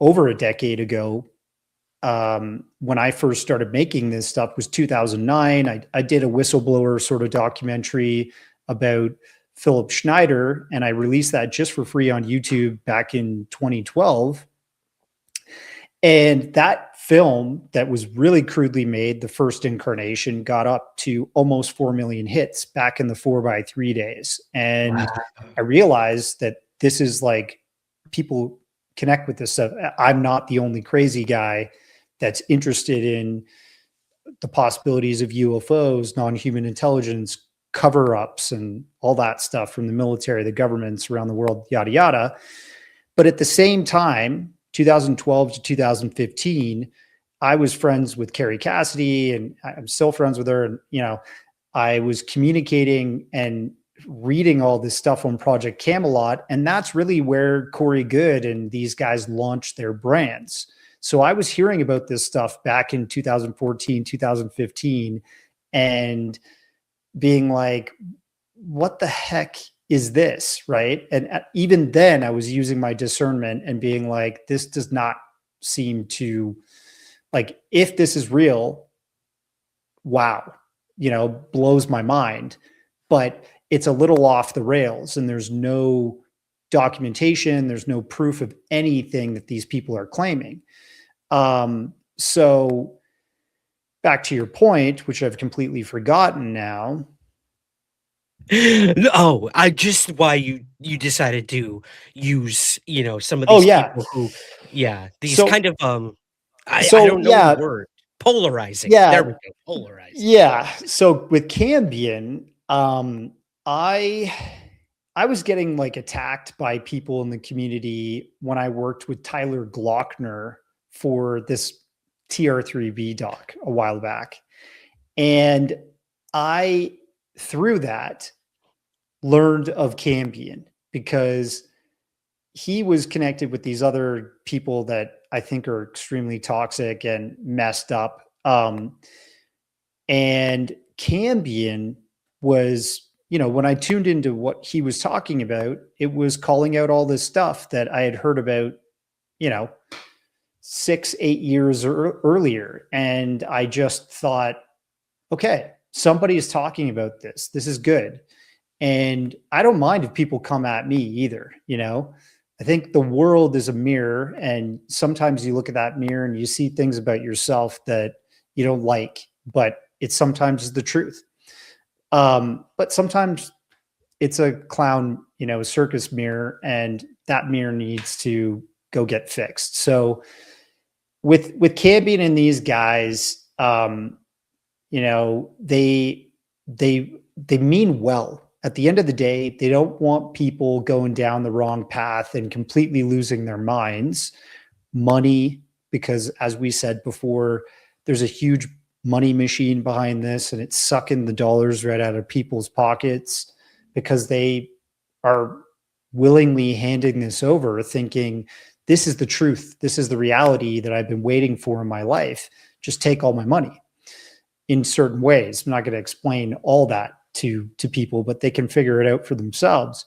over a decade ago, when I first started making this stuff was 2009. I did a whistleblower sort of documentary about Philip Schneider, and I released that just for free on YouTube back in 2012. And that film, that was really crudely made, the first incarnation, got up to almost 4 million hits back in the 4x3 days. And wow. I realized that this is like, people connect with this stuff. I'm not the only crazy guy that's interested in the possibilities of UFOs, non-human intelligence, cover-ups, and all that stuff from the military, the governments around the world, yada, yada. But at the same time, 2012 to 2015, I was friends with Carrie Cassidy, and I'm still friends with her. And, I was communicating and reading all this stuff on Project Camelot. And that's really where Corey Goode and these guys launched their brands. So I was hearing about this stuff back in 2014, 2015, and being like, what the heck is this, right? And even then I was using my discernment and being like, this does not seem to, like, if this is real, wow, blows my mind. But it's a little off the rails, and there's no documentation, there's no proof of anything that these people are claiming. So back to your point, which I've completely forgotten now. Oh, I just why you decided to use, some of these people who, these kind of I don't know the word, polarizing. Yeah, there we go, polarizing. Yeah. So with Cambion, I was getting like attacked by people in the community when I worked with Tyler Glockner for this TR3B doc a while back. And I, through that, learned of Cambion because he was connected with these other people that I think are extremely toxic and messed up. And Cambion was, when I tuned into what he was talking about, it was calling out all this stuff that I had heard about, 6-8 years earlier, and I just thought, okay, somebody is talking about this. This is good. And I don't mind if people come at me either. I think the world is a mirror, and sometimes you look at that mirror and you see things about yourself that you don't like, but it sometimes is the truth. But sometimes it's a clown, circus mirror, and that mirror needs to go get fixed. So with Cambion and these guys, they mean well. At the end of the day, they don't want people going down the wrong path and completely losing their minds. Money, because as we said before, there's a huge money machine behind this, and it's sucking the dollars right out of people's pockets because they are willingly handing this over, thinking, this is the truth. This is the reality that I've been waiting for in my life. Just take all my money. In certain ways, I'm not going to explain all that to people, but they can figure it out for themselves.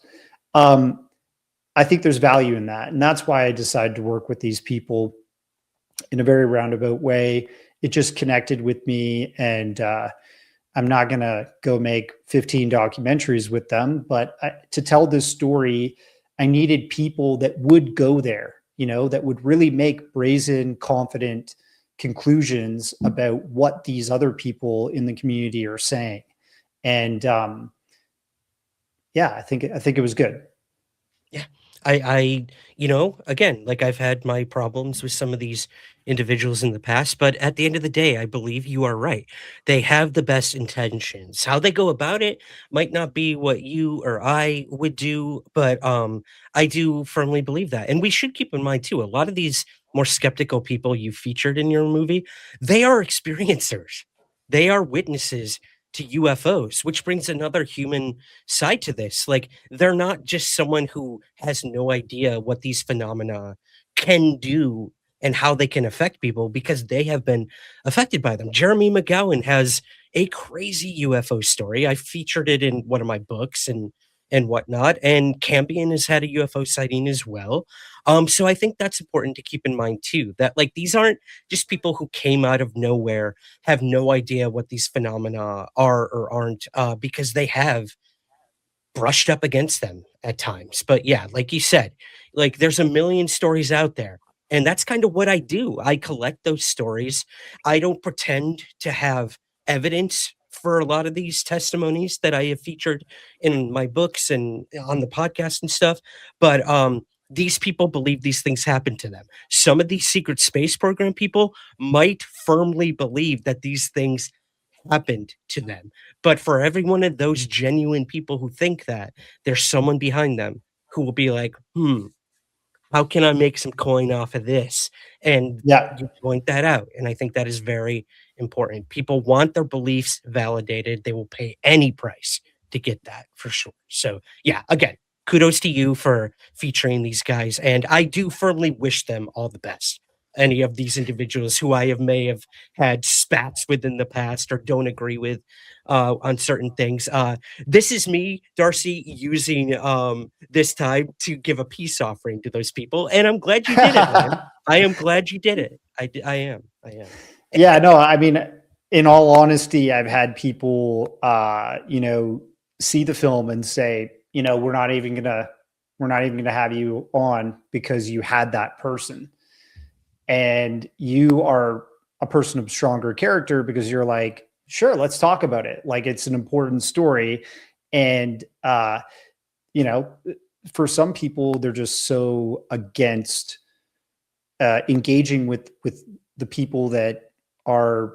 I think there's value in that. And that's why I decided to work with these people in a very roundabout way. It just connected with me, and I'm not going to go make 15 documentaries with them, but to tell this story, I needed people that would go there, that would really make brazen, confident conclusions about what these other people in the community are saying. And I think it was good. Yeah. I again, like, I've had my problems with some of these individuals in the past, but at the end of the day, I believe you are right. They have the best intentions. How they go about it might not be what you or I would do, but I do firmly believe that. And we should keep in mind too, a lot of these more skeptical people you featured in your movie, they are experiencers. They are witnesses to UFOs, which brings another human side to this. Like, they're not just someone who has no idea what these phenomena can do and how they can affect people, because they have been affected by them. Jeremy McGowan has a crazy UFO story. I featured it in one of my books and whatnot. And Cambion has had a UFO sighting as well. So I think that's important to keep in mind too, that, like, these aren't just people who came out of nowhere, have no idea what these phenomena are or aren't, because they have brushed up against them at times. But yeah, like you said, like, there's a million stories out there. And that's kind of what I do. I collect those stories. I don't pretend to have evidence for a lot of these testimonies that I have featured in my books and on the podcast and stuff. But these people believe these things happen to them. Some of these secret space program people might firmly believe that these things happened to them. But for every one of those genuine people who think that, there's someone behind them who will be like, how can I make some coin off of this? And you point that out. And I think that is very important. People want their beliefs validated. They will pay any price to get that, for sure. So yeah, again, kudos to you for featuring these guys. And I do firmly wish them all the best. Any of these individuals who may have had spats with in the past or don't agree with on certain things. This is me, Darcy, using this time to give a peace offering to those people. And I'm glad you did it, man. I am glad you did it. I am. Yeah, no, I mean, in all honesty, I've had people, see the film and say, we're not even gonna have you on because you had that person. And you are a person of stronger character because you're like, sure, let's talk about it. Like, it's an important story. And, for some people, they're just so against engaging with the people that are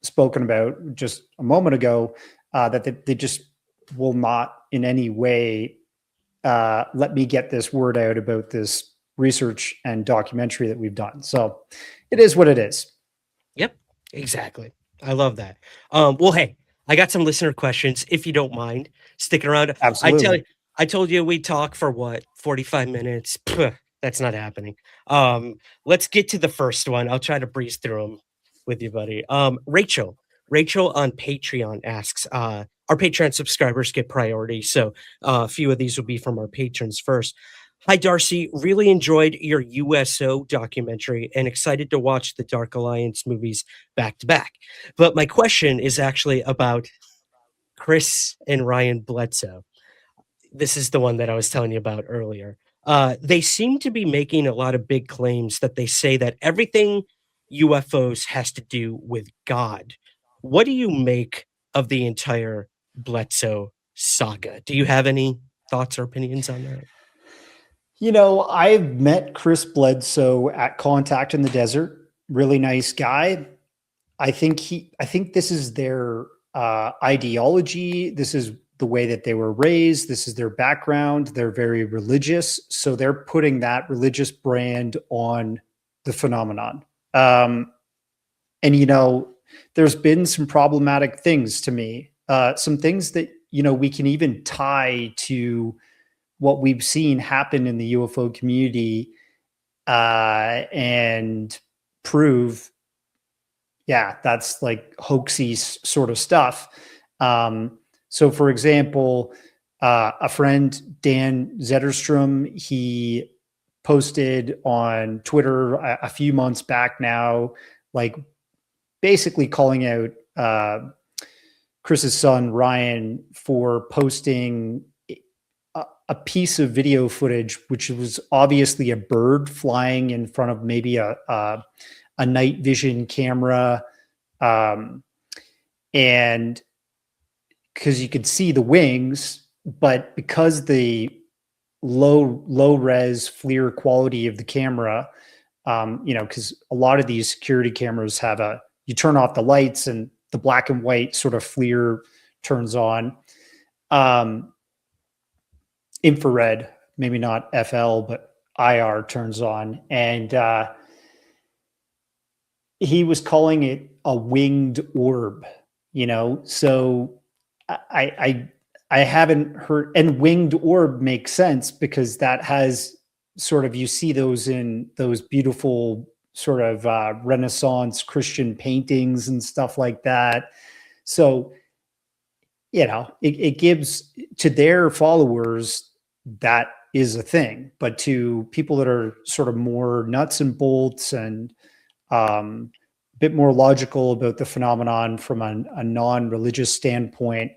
spoken about just a moment ago, that they just will not in any way let me get this word out about this research and documentary that we've done. So it is what it is. Yep, exactly. I love that. Well, hey, I got some listener questions. If you don't mind sticking around. Absolutely. I told you we'd talk for what, 45 minutes. That's not happening. Let's get to the first one. I'll try to breeze through them with you, buddy. Rachel on Patreon asks, our Patreon subscribers get priority. So a few of these will be from our patrons first. Hi, Darcy. Really enjoyed your USO documentary and excited to watch the Dark Alliance movies back to back. But my question is actually about Chris and Ryan Bledsoe. This is the one that I was telling you about earlier. They seem to be making a lot of big claims that they say that everything UFOs has to do with God. What do you make of the entire Bledsoe saga? Do you have any thoughts or opinions on that? I've met Chris Bledsoe at Contact in the Desert. Really nice guy. I think this is their ideology. This is the way that they were raised. This is their background. They're very religious. So they're putting that religious brand on the phenomenon. And there's been some problematic things to me, some things that, we can even tie to what we've seen happen in the UFO community and prove, yeah, that's like hoaxy sort of stuff. So, for example, a friend, Dan Zetterstrom, he posted on Twitter a few months back now, like basically calling out Chris's son, Ryan, for posting a piece of video footage, which was obviously a bird flying in front of maybe a night vision camera. And because you could see the wings, but because the low res FLIR quality of the camera, because a lot of these security cameras have you turn off the lights and the black and white sort of FLIR turns on. Infrared, maybe not FL, but IR turns on. And he was calling it a winged orb, so I haven't heard, and winged orb makes sense because that has sort of, you see those in those beautiful sort of Renaissance Christian paintings and stuff like that. So, it gives to their followers that is a thing, but to people that are sort of more nuts and bolts and a bit more logical about the phenomenon from a non-religious standpoint,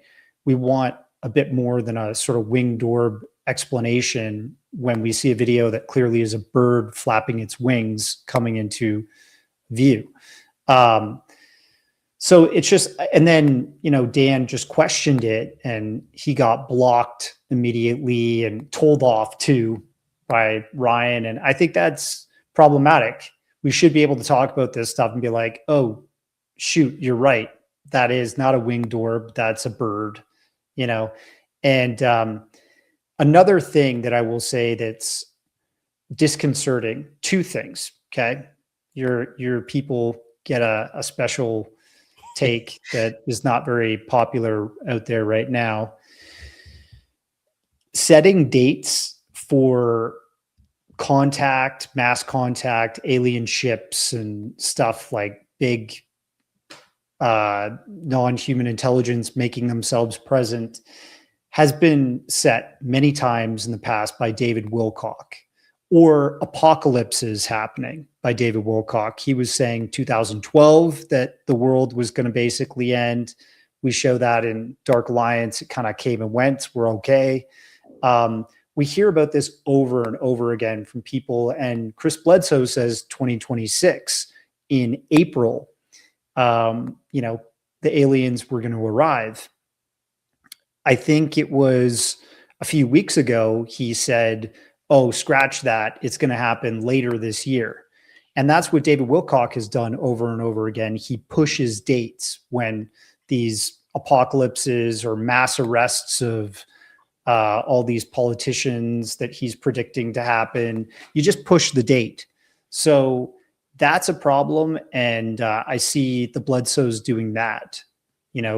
we want a bit more than a sort of winged orb explanation when we see a video that clearly is a bird flapping its wings coming into view. So it's just, and then, Dan just questioned it and he got blocked immediately and told off too by Ryan. And I think that's problematic. We should be able to talk about this stuff and be like, oh, shoot, you're right. That is not a winged orb. That's a bird, And another thing that I will say that's disconcerting, two things, okay? Your people get a special take that is not very popular out there right now. Setting dates for mass contact, alien ships and stuff, like big non-human intelligence making themselves present, has been set many times in the past by David Wilcock. Or Apocalypses Happening by David Wilcock. He was saying 2012 that the world was going to basically end. We show that in Dark Alliance. It kind of came and went. We're okay. We hear about this over and over again from people. And Chris Bledsoe says 2026 in April, the aliens were going to arrive. I think it was a few weeks ago, he said, oh, scratch that. It's going to happen later this year. And that's what David Wilcock has done over and over again. He pushes dates when these apocalypses or mass arrests of all these politicians that he's predicting to happen. You just push the date. So that's a problem. And I see the Bledsoes doing that,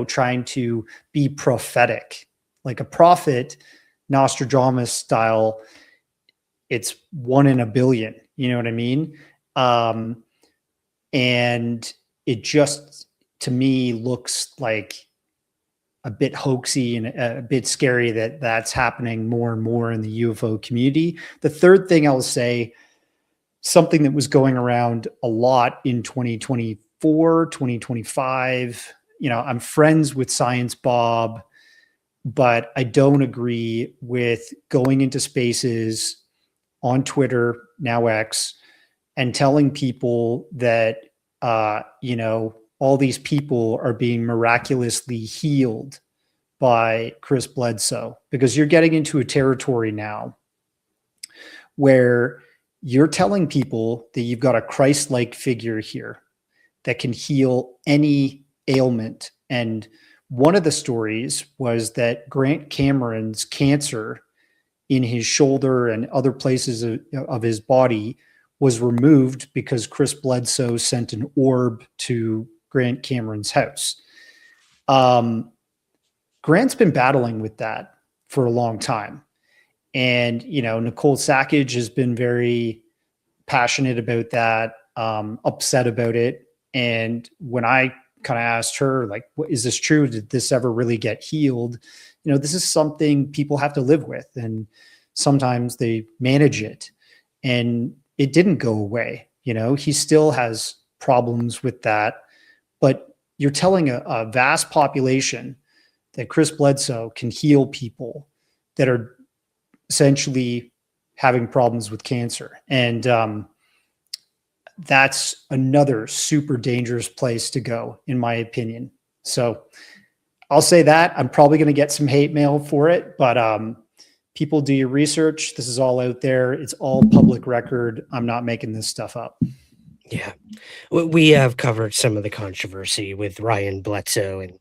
trying to be prophetic, like a prophet, Nostradamus style. It's 1 in a billion, you know what I mean? And it just, to me, looks like a bit hoaxy and a bit scary that that's happening more and more in the UFO community. The third thing I'll say, something that was going around a lot in 2024, 2025, I'm friends with Science Bob, but I don't agree with going into spaces on Twitter, now X, and telling people that, all these people are being miraculously healed by Chris Bledsoe, because you're getting into a territory now where you're telling people that you've got a Christ-like figure here that can heal any ailment. And one of the stories was that Grant Cameron's cancer in his shoulder and other places of his body was removed because Chris Bledsoe sent an orb to Grant Cameron's house. Grant's been battling with that for a long time. And, Nicole Sackage has been very passionate about that, upset about it. And when I kind of asked her, like, what, is this true? Did this ever really get healed? This is something people have to live with. And sometimes they manage it. And it didn't go away. He still has problems with that. But you're telling a vast population that Chris Bledsoe can heal people that are essentially having problems with cancer. And that's another super dangerous place to go, in my opinion. So I'll say that. I'm probably going to get some hate mail for it, but people, do your research. This is all out there. It's all public record. I'm not making this stuff up. Yeah. We have covered some of the controversy with Ryan Bledsoe and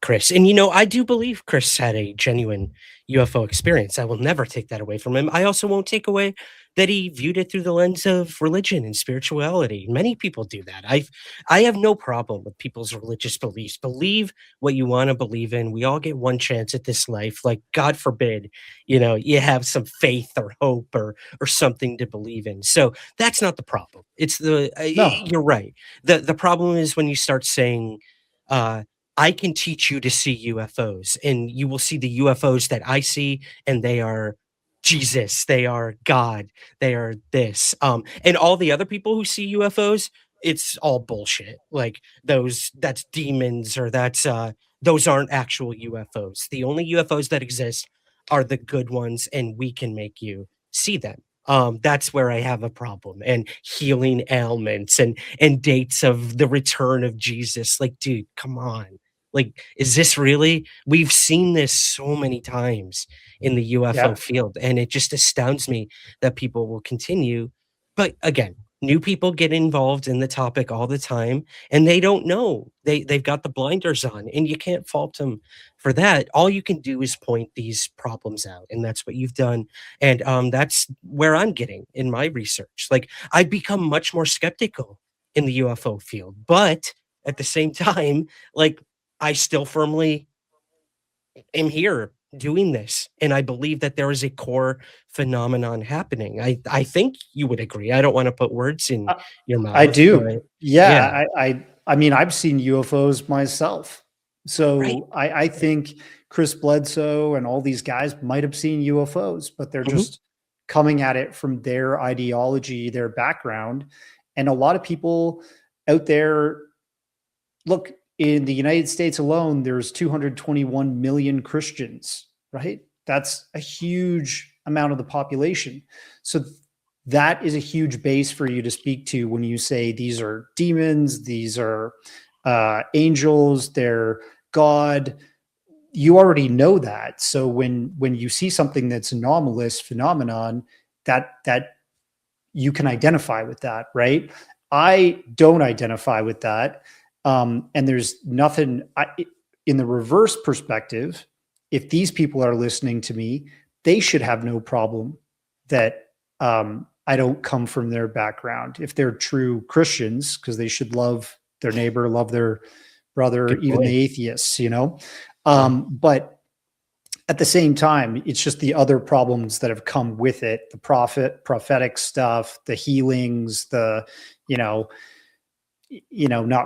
Chris. And, I do believe Chris had a genuine UFO experience. I will never take that away from him. I also won't take away that he viewed it through the lens of religion and spirituality. Many people do that. I have no problem with people's religious beliefs. Believe what you want to believe in. We all get one chance at this life. Like, God forbid, you have some faith or hope or something to believe in. So that's not the problem. It's you're right. The problem is when you start saying, I can teach you to see UFOs, and you will see the UFOs that I see, and they are Jesus, they are God, they are this. And all the other people who see UFOs, it's all bullshit. Like, that's demons, or those aren't actual UFOs. The only UFOs that exist are the good ones, and we can make you see them. That's where I have a problem. And healing ailments and dates of the return of Jesus. Like, dude, come on. Like, is this really? We've seen this so many times in the UFO field, and it just astounds me that people will continue. But again, new people get involved in the topic all the time, and they don't know. They've got the blinders on, and you can't fault them for that. All you can do is point these problems out, and that's what you've done. And that's where I'm getting in my research. Like, I've become much more skeptical in the UFO field, but at the same time, like, I still firmly am here doing this, and I believe that there is a core phenomenon happening. I think you would agree. I don't want to put words in your mouth. I do. But Yeah. I mean, I've seen UFOs myself. So Right. I think Chris Bledsoe and all these guys might have seen UFOs, but they're just coming at it from their ideology, their background. And a lot of people out there, look, in the United States alone, there's 221 million Christians, right? That's a huge amount of the population. So that is a huge base for you to speak to when you say these are demons, these are angels, they're God. You already know that. So when you see something that's anomalous phenomenon, that you can identify with that, right? I don't identify with that. And there's nothing in the reverse perspective. If these people are listening to me, they should have no problem that I don't come from their background. If they're true Christians, because they should love their neighbor, love their brother, even the atheists, but at the same time, it's just the other problems that have come with it, the prophetic stuff, the healings, the, not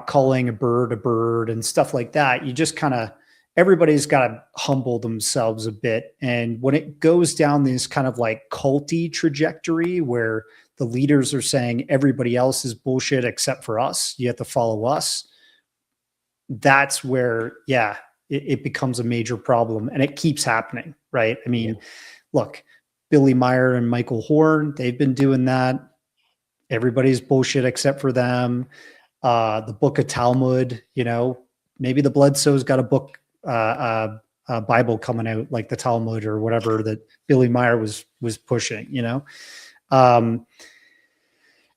calling a bird and stuff like that. You just kind of, everybody's got to humble themselves a bit. And when it goes down this kind of like culty trajectory where the leaders are saying everybody else is bullshit except for us, you have to follow us, that's where, it becomes a major problem, and it keeps happening, right? I mean, look, Billy Meyer and Michael Horn, they've been doing that. Everybody's bullshit except for them. The Book of Talmud, maybe the Bledsoe's got a book, a Bible coming out like the Talmud or whatever that Billy Meyer was pushing, and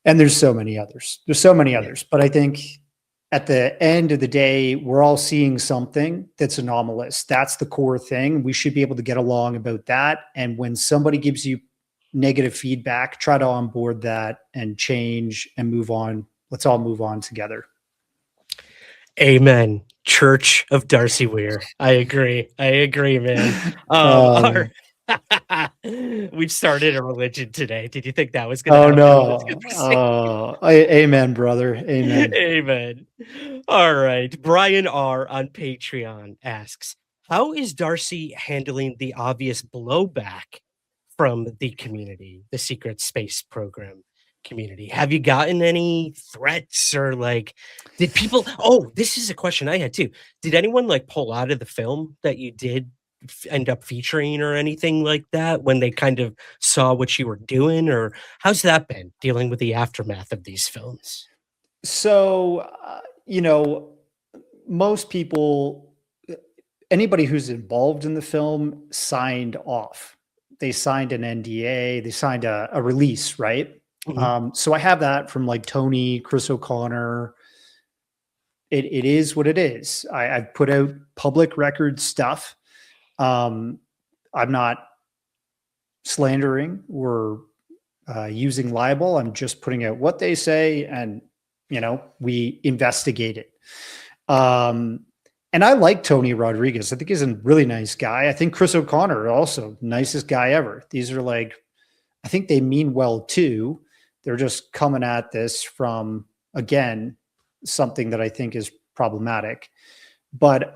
there's so many others. But I think at the end of the day, we're all seeing something that's anomalous. That's the core thing. We should be able to get along about that. And when somebody gives you negative feedback, try to onboard that and change and move on. Let's all move on together. Amen. Church of Darcy Weir. I agree, man. We've started a religion today. Did you think that was going to happen? Oh, no. Amen, brother. Amen. Amen. All right. Brian R. on Patreon asks, how is Darcy handling the obvious blowback from the community, the secret space program community? Have you gotten any threats or did people, this is a question I had too. Did anyone pull out of the film that you did end up featuring or anything like that when they kind of saw what you were doing? Or how's that been dealing with the aftermath of these films? So, most people, anybody who's involved in the film signed off. They signed an NDA, they signed a release, right? Mm-hmm. So I have that from Tony, Chris O'Connor. It is what it is. I've put out public record stuff. I'm not slandering or using libel. I'm just putting out what they say, and we investigate it. And I like Tony Rodriguez. I think he's a really nice guy. I think Chris O'Connor also nicest guy ever. These are I think they mean well too. They're just coming at this from, again, something that I think is problematic. But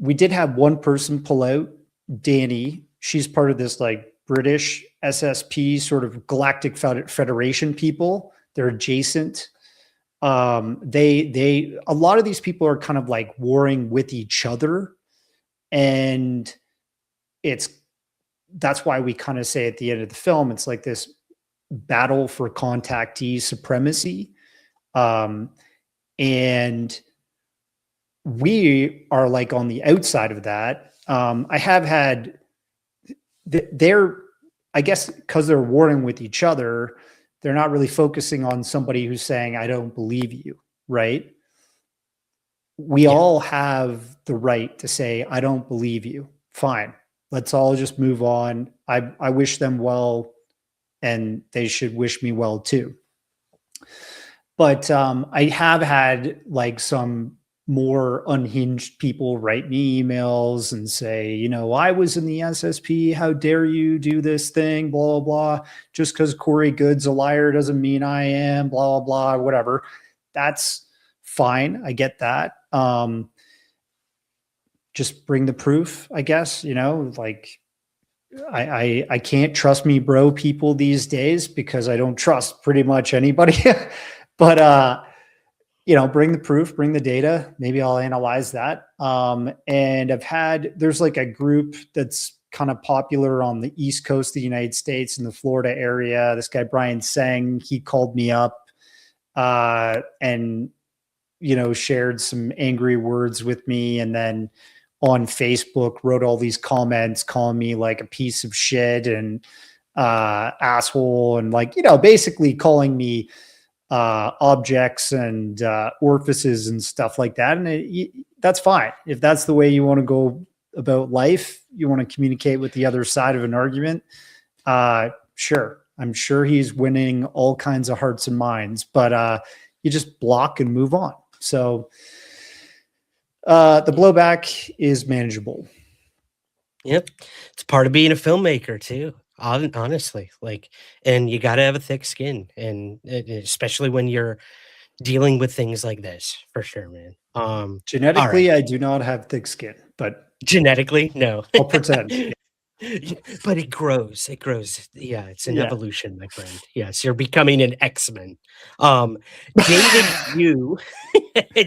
we did have one person pull out, Danny. She's part of this British SSP sort of Galactic Federation people. They're adjacent. A lot of these people are kind of warring with each other, and that's why we kind of say at the end of the film, it's this battle for contactee supremacy. And we are on the outside of that. I have had I guess because they're warring with each other, they're not really focusing on somebody who's saying, I don't believe you, right? We all have the right to say, I don't believe you. Fine. Let's all just move on. I wish them well, and they should wish me well too. But I have had some more unhinged people write me emails and say, I was in the SSP. How dare you do this thing? Blah, blah, blah. Just because Corey Goode's a liar doesn't mean I am, blah, blah, blah, whatever. That's fine. I get that. Just bring the proof, I guess, I can't trust me, bro, people these days because I don't trust pretty much anybody. But, bring the proof, bring the data. Maybe I'll analyze that. And there's a group that's kind of popular on the East Coast of the United States in the Florida area. This guy, Brian Sang, he called me up and, shared some angry words with me. And then on Facebook wrote all these comments calling me a piece of shit and asshole and basically calling me objects and orifices and stuff like that. And that's fine. If that's the way you want to go about life, you want to communicate with the other side of an argument, sure. I'm sure he's winning all kinds of hearts and minds, but you just block and move on. So the blowback is manageable. Yep. It's part of being a filmmaker too. Honestly, and you got to have a thick skin, and especially when you're dealing with things like this for sure, man. All Genetically, right. I do not have thick skin, but Genetically, no. I'll pretend. But it grows. It grows. Yeah, it's an Yeah. evolution, my friend. Yes, you're becoming an X-Men. David Yu,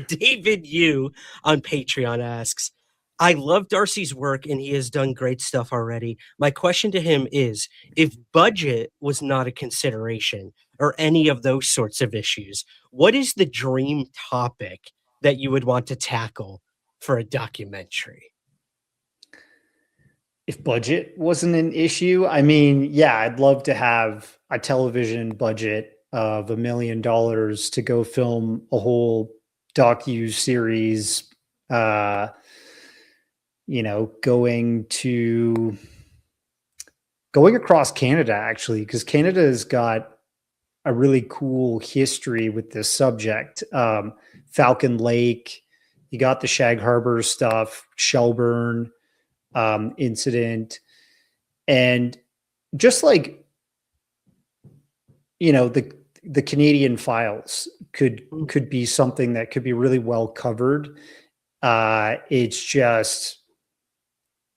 David Yu on Patreon asks, I love Darcy's work and he has done great stuff already. My question to him is if budget was not a consideration or any of those sorts of issues, what is the dream topic that you would want to tackle for a documentary? If budget wasn't an issue, I mean, yeah, I'd love to have a television budget of $1 million to go film a whole docu series. Going across Canada, actually, because Canada has got a really cool history with this subject. Falcon Lake, you got the Shag Harbor stuff, Shelburne incident, and just like the Canadian files could be something that could be really well covered. It's just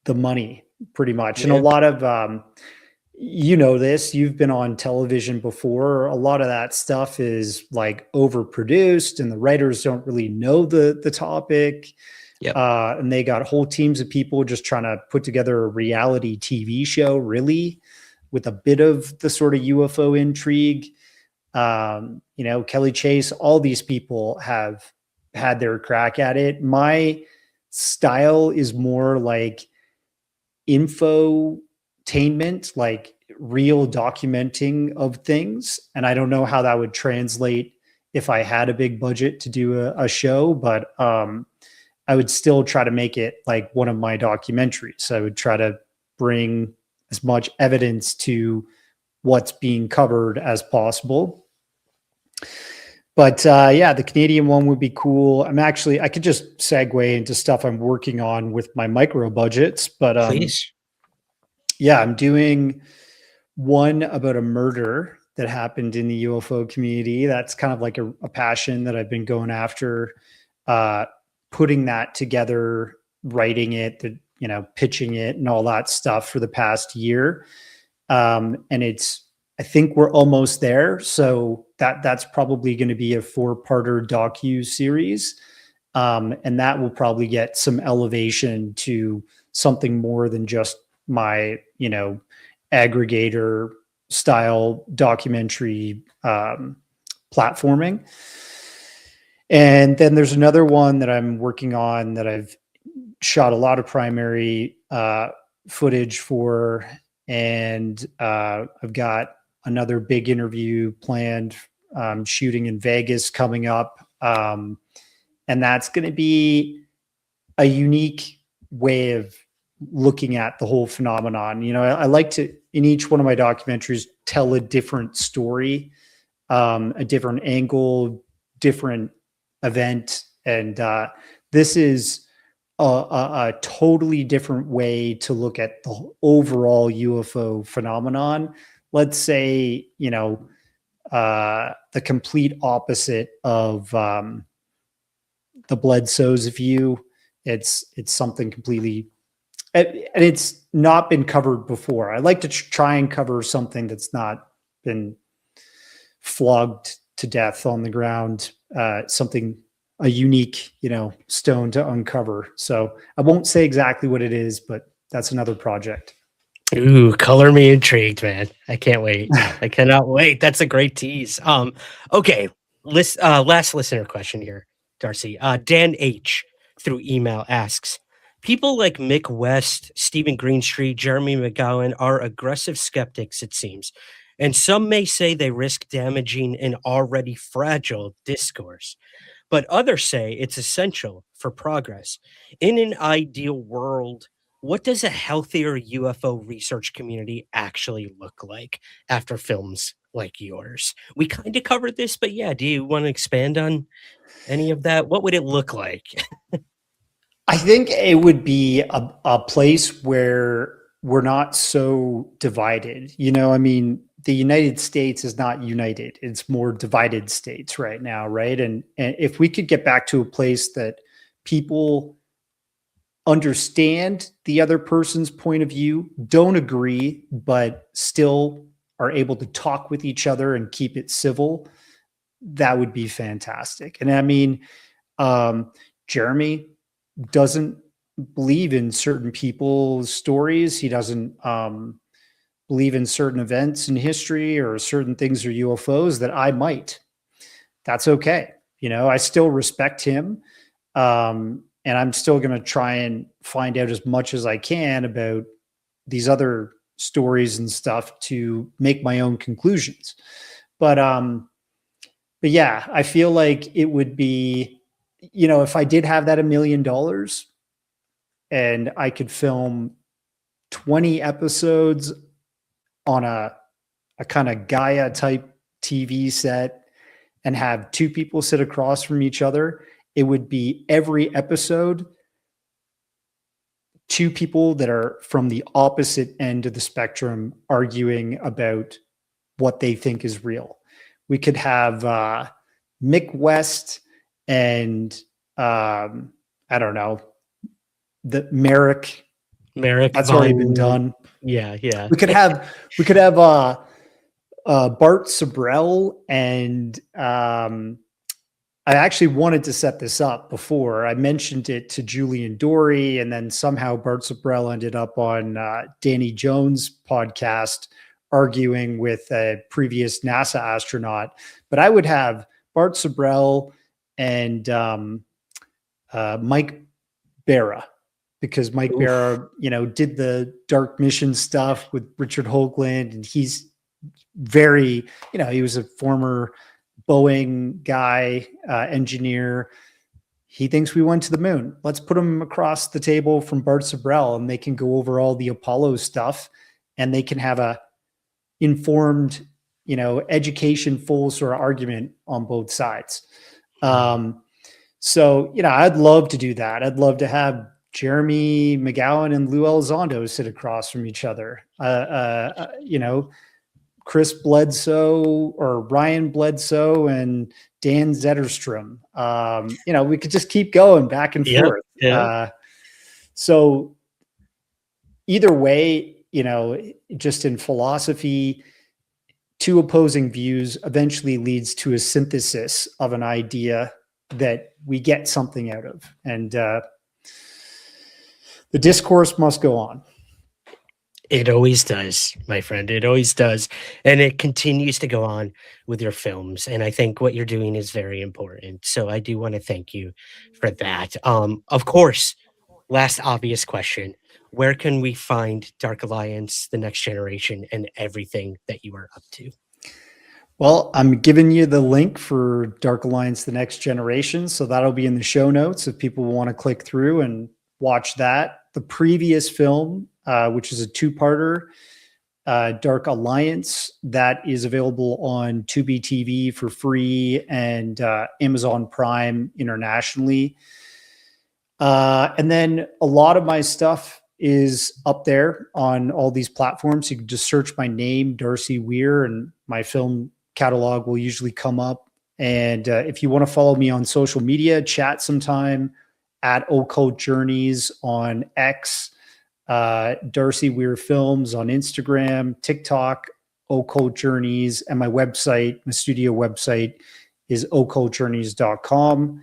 the money, pretty much, and a lot of this, you've been on television before. A lot of that stuff is like overproduced, and the writers don't really know the topic. Yep. And they got whole teams of people just trying to put together a reality TV show, really, with a bit of the sort of UFO intrigue. Kelly Chase, all these people have had their crack at it. My style is more like infotainment, like real documenting of things. And I don't know how that would translate if I had a big budget to do a show, but I would still try to make it like one of my documentaries. I would try to bring as much evidence to what's being covered as possible. But the Canadian one would be cool. I could just segue into stuff I'm working on with my micro budgets, but Please. Yeah, I'm doing one about a murder that happened in the UFO community. That's kind of like a passion that I've been going after, putting that together, writing it, pitching it and all that stuff for the past year. And I think we're almost there. So that's probably going to be a 4-parter docu series. And that will probably get some elevation to something more than just my, aggregator style documentary platforming. And then there's another one that I'm working on that I've shot a lot of primary footage for. And I've got another big interview planned, shooting in Vegas coming up. And that's going to be a unique way of looking at the whole phenomenon. I like to, in each one of my documentaries, tell a different story, a different angle, different event. And this is a totally different way to look at the overall UFO phenomenon. Let's say, the complete opposite of the Bledsoe's view. It's something completely, and it's not been covered before. I like to try and cover something that's not been flogged to death on the ground, something, a unique, stone to uncover. So I won't say exactly what it is, but that's another project. Ooh, color me intrigued, man. I can't wait. I cannot wait. That's a great tease. Okay. Last listener question here, Darcy. Dan H through email asks, people like Mick West, Stephen Greenstreet, Jeremy McGowan are aggressive skeptics, it seems. And some may say they risk damaging an already fragile discourse. But others say it's essential for progress. In an ideal world, what does a healthier UFO research community actually look like after films like yours? We kind of covered this, but yeah, do you want to expand on any of that? What would it look like? I think it would be a place where we're not so divided. You know, I mean, the United States is not united. It's more divided states right now, right? And if we could get back to a place that people understand the other person's point of view, don't agree, but still are able to talk with each other and keep it civil, that would be fantastic. And I mean, Jeremy doesn't believe in certain people's stories. He doesn't believe in certain events in history or certain things or UFOs that I might. That's okay. You know, I still respect him. And I'm still going to try and find out as much as I can about these other stories and stuff to make my own conclusions. But yeah, I feel like it would be, you know, if I did have that $1 million and I could film 20 episodes on a kind of Gaia type TV set and have two people sit across from each other, it would be every episode, two people that are from the opposite end of the spectrum arguing about what they think is real. We could have Mick West and I don't know, the Merrick. That's already been done. Yeah, yeah. We could have Bart Sabrell and I actually wanted to set this up before. I mentioned it to Julian Dory, and then somehow Bart Sabrell ended up on Danny Jones' podcast arguing with a previous NASA astronaut. But I would have Bart Sabrell and Mike Barra, because Mike Barra, you know, did the dark mission stuff with Richard Hoagland, and he's very, you know, he was a former Boeing guy, engineer. He thinks we went to the moon. Let's put him across the table from Bart Sabrell, and they can go over all the Apollo stuff, and they can have a informed, you know, education full sort of argument on both sides. So, you know, I'd love to do that. I'd love to have Jeremy McGowan and Lou Elizondo sit across from each other. You know, Chris Bledsoe or Ryan Bledsoe and Dan Zetterstrom. You know, we could just keep going back and forth. Yeah. So either way, you know, just in philosophy, two opposing views eventually leads to a synthesis of an idea that we get something out of. And the discourse must go on. It always does, my friend. It always does. And it continues to go on with your films. And I think what you're doing is very important. So I do want to thank you for that. Of course, last obvious question. Where can we find Dark Alliance, The Next Generation, and everything that you are up to? Well, I'm giving you the link for Dark Alliance, The Next Generation. So that'll be in the show notes if people want to click through and watch that. The previous film, which is a two-parter, Dark Alliance, that is available on Tubi TV for free and Amazon Prime internationally. And then a lot of my stuff is up there on all these platforms. You can just search my name, Darcy Weir, and my film catalog will usually come up. And if you want to follow me on social media, chat sometime, at Occult Journeys on X, Darcy Weir Films on Instagram, TikTok, Occult Journeys, and my website, my studio website is occultjourneys.com.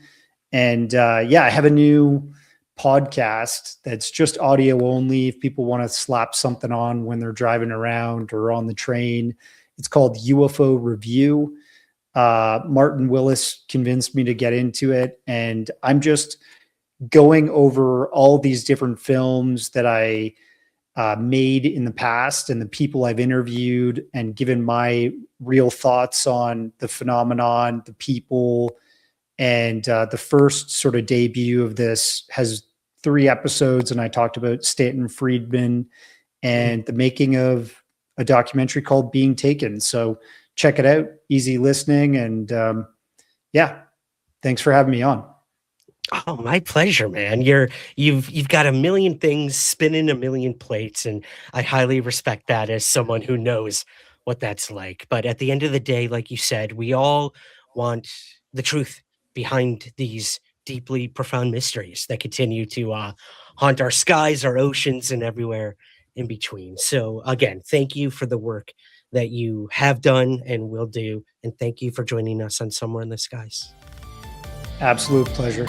And yeah, I have a new podcast that's just audio only. If people want to slap something on when they're driving around or on the train, it's called UFO Review. Martin Willis convinced me to get into it, and I'm just going over all these different films that I made in the past and the people I've interviewed and given my real thoughts on the phenomenon, the people. And the first sort of debut of this has 3 episodes, and I talked about Stanton Friedman and the making of a documentary called Being Taken. So check it out. Easy listening. And yeah, thanks for having me on. Oh, my pleasure, man. You've got a million things spinning a million plates, and I highly respect that as someone who knows what that's like. But at the end of the day, like you said, we all want the truth behind these deeply profound mysteries that continue to haunt our skies, our oceans, and everywhere in between. So again, thank you for the work that you have done and will do, and thank you for joining us on Somewhere in the Skies. Absolute pleasure.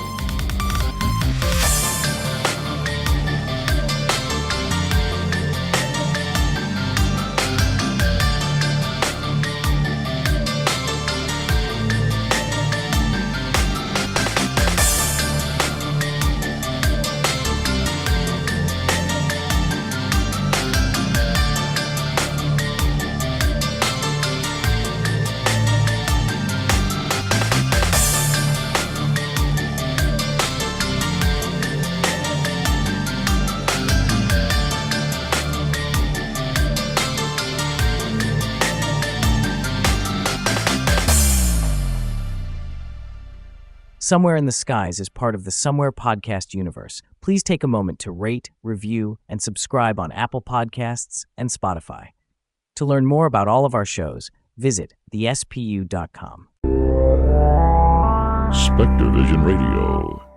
Somewhere in the Skies is part of the Somewhere podcast universe. Please take a moment to rate, review, and subscribe on Apple Podcasts and Spotify. To learn more about all of our shows, visit thespu.com. Spectrovision Radio.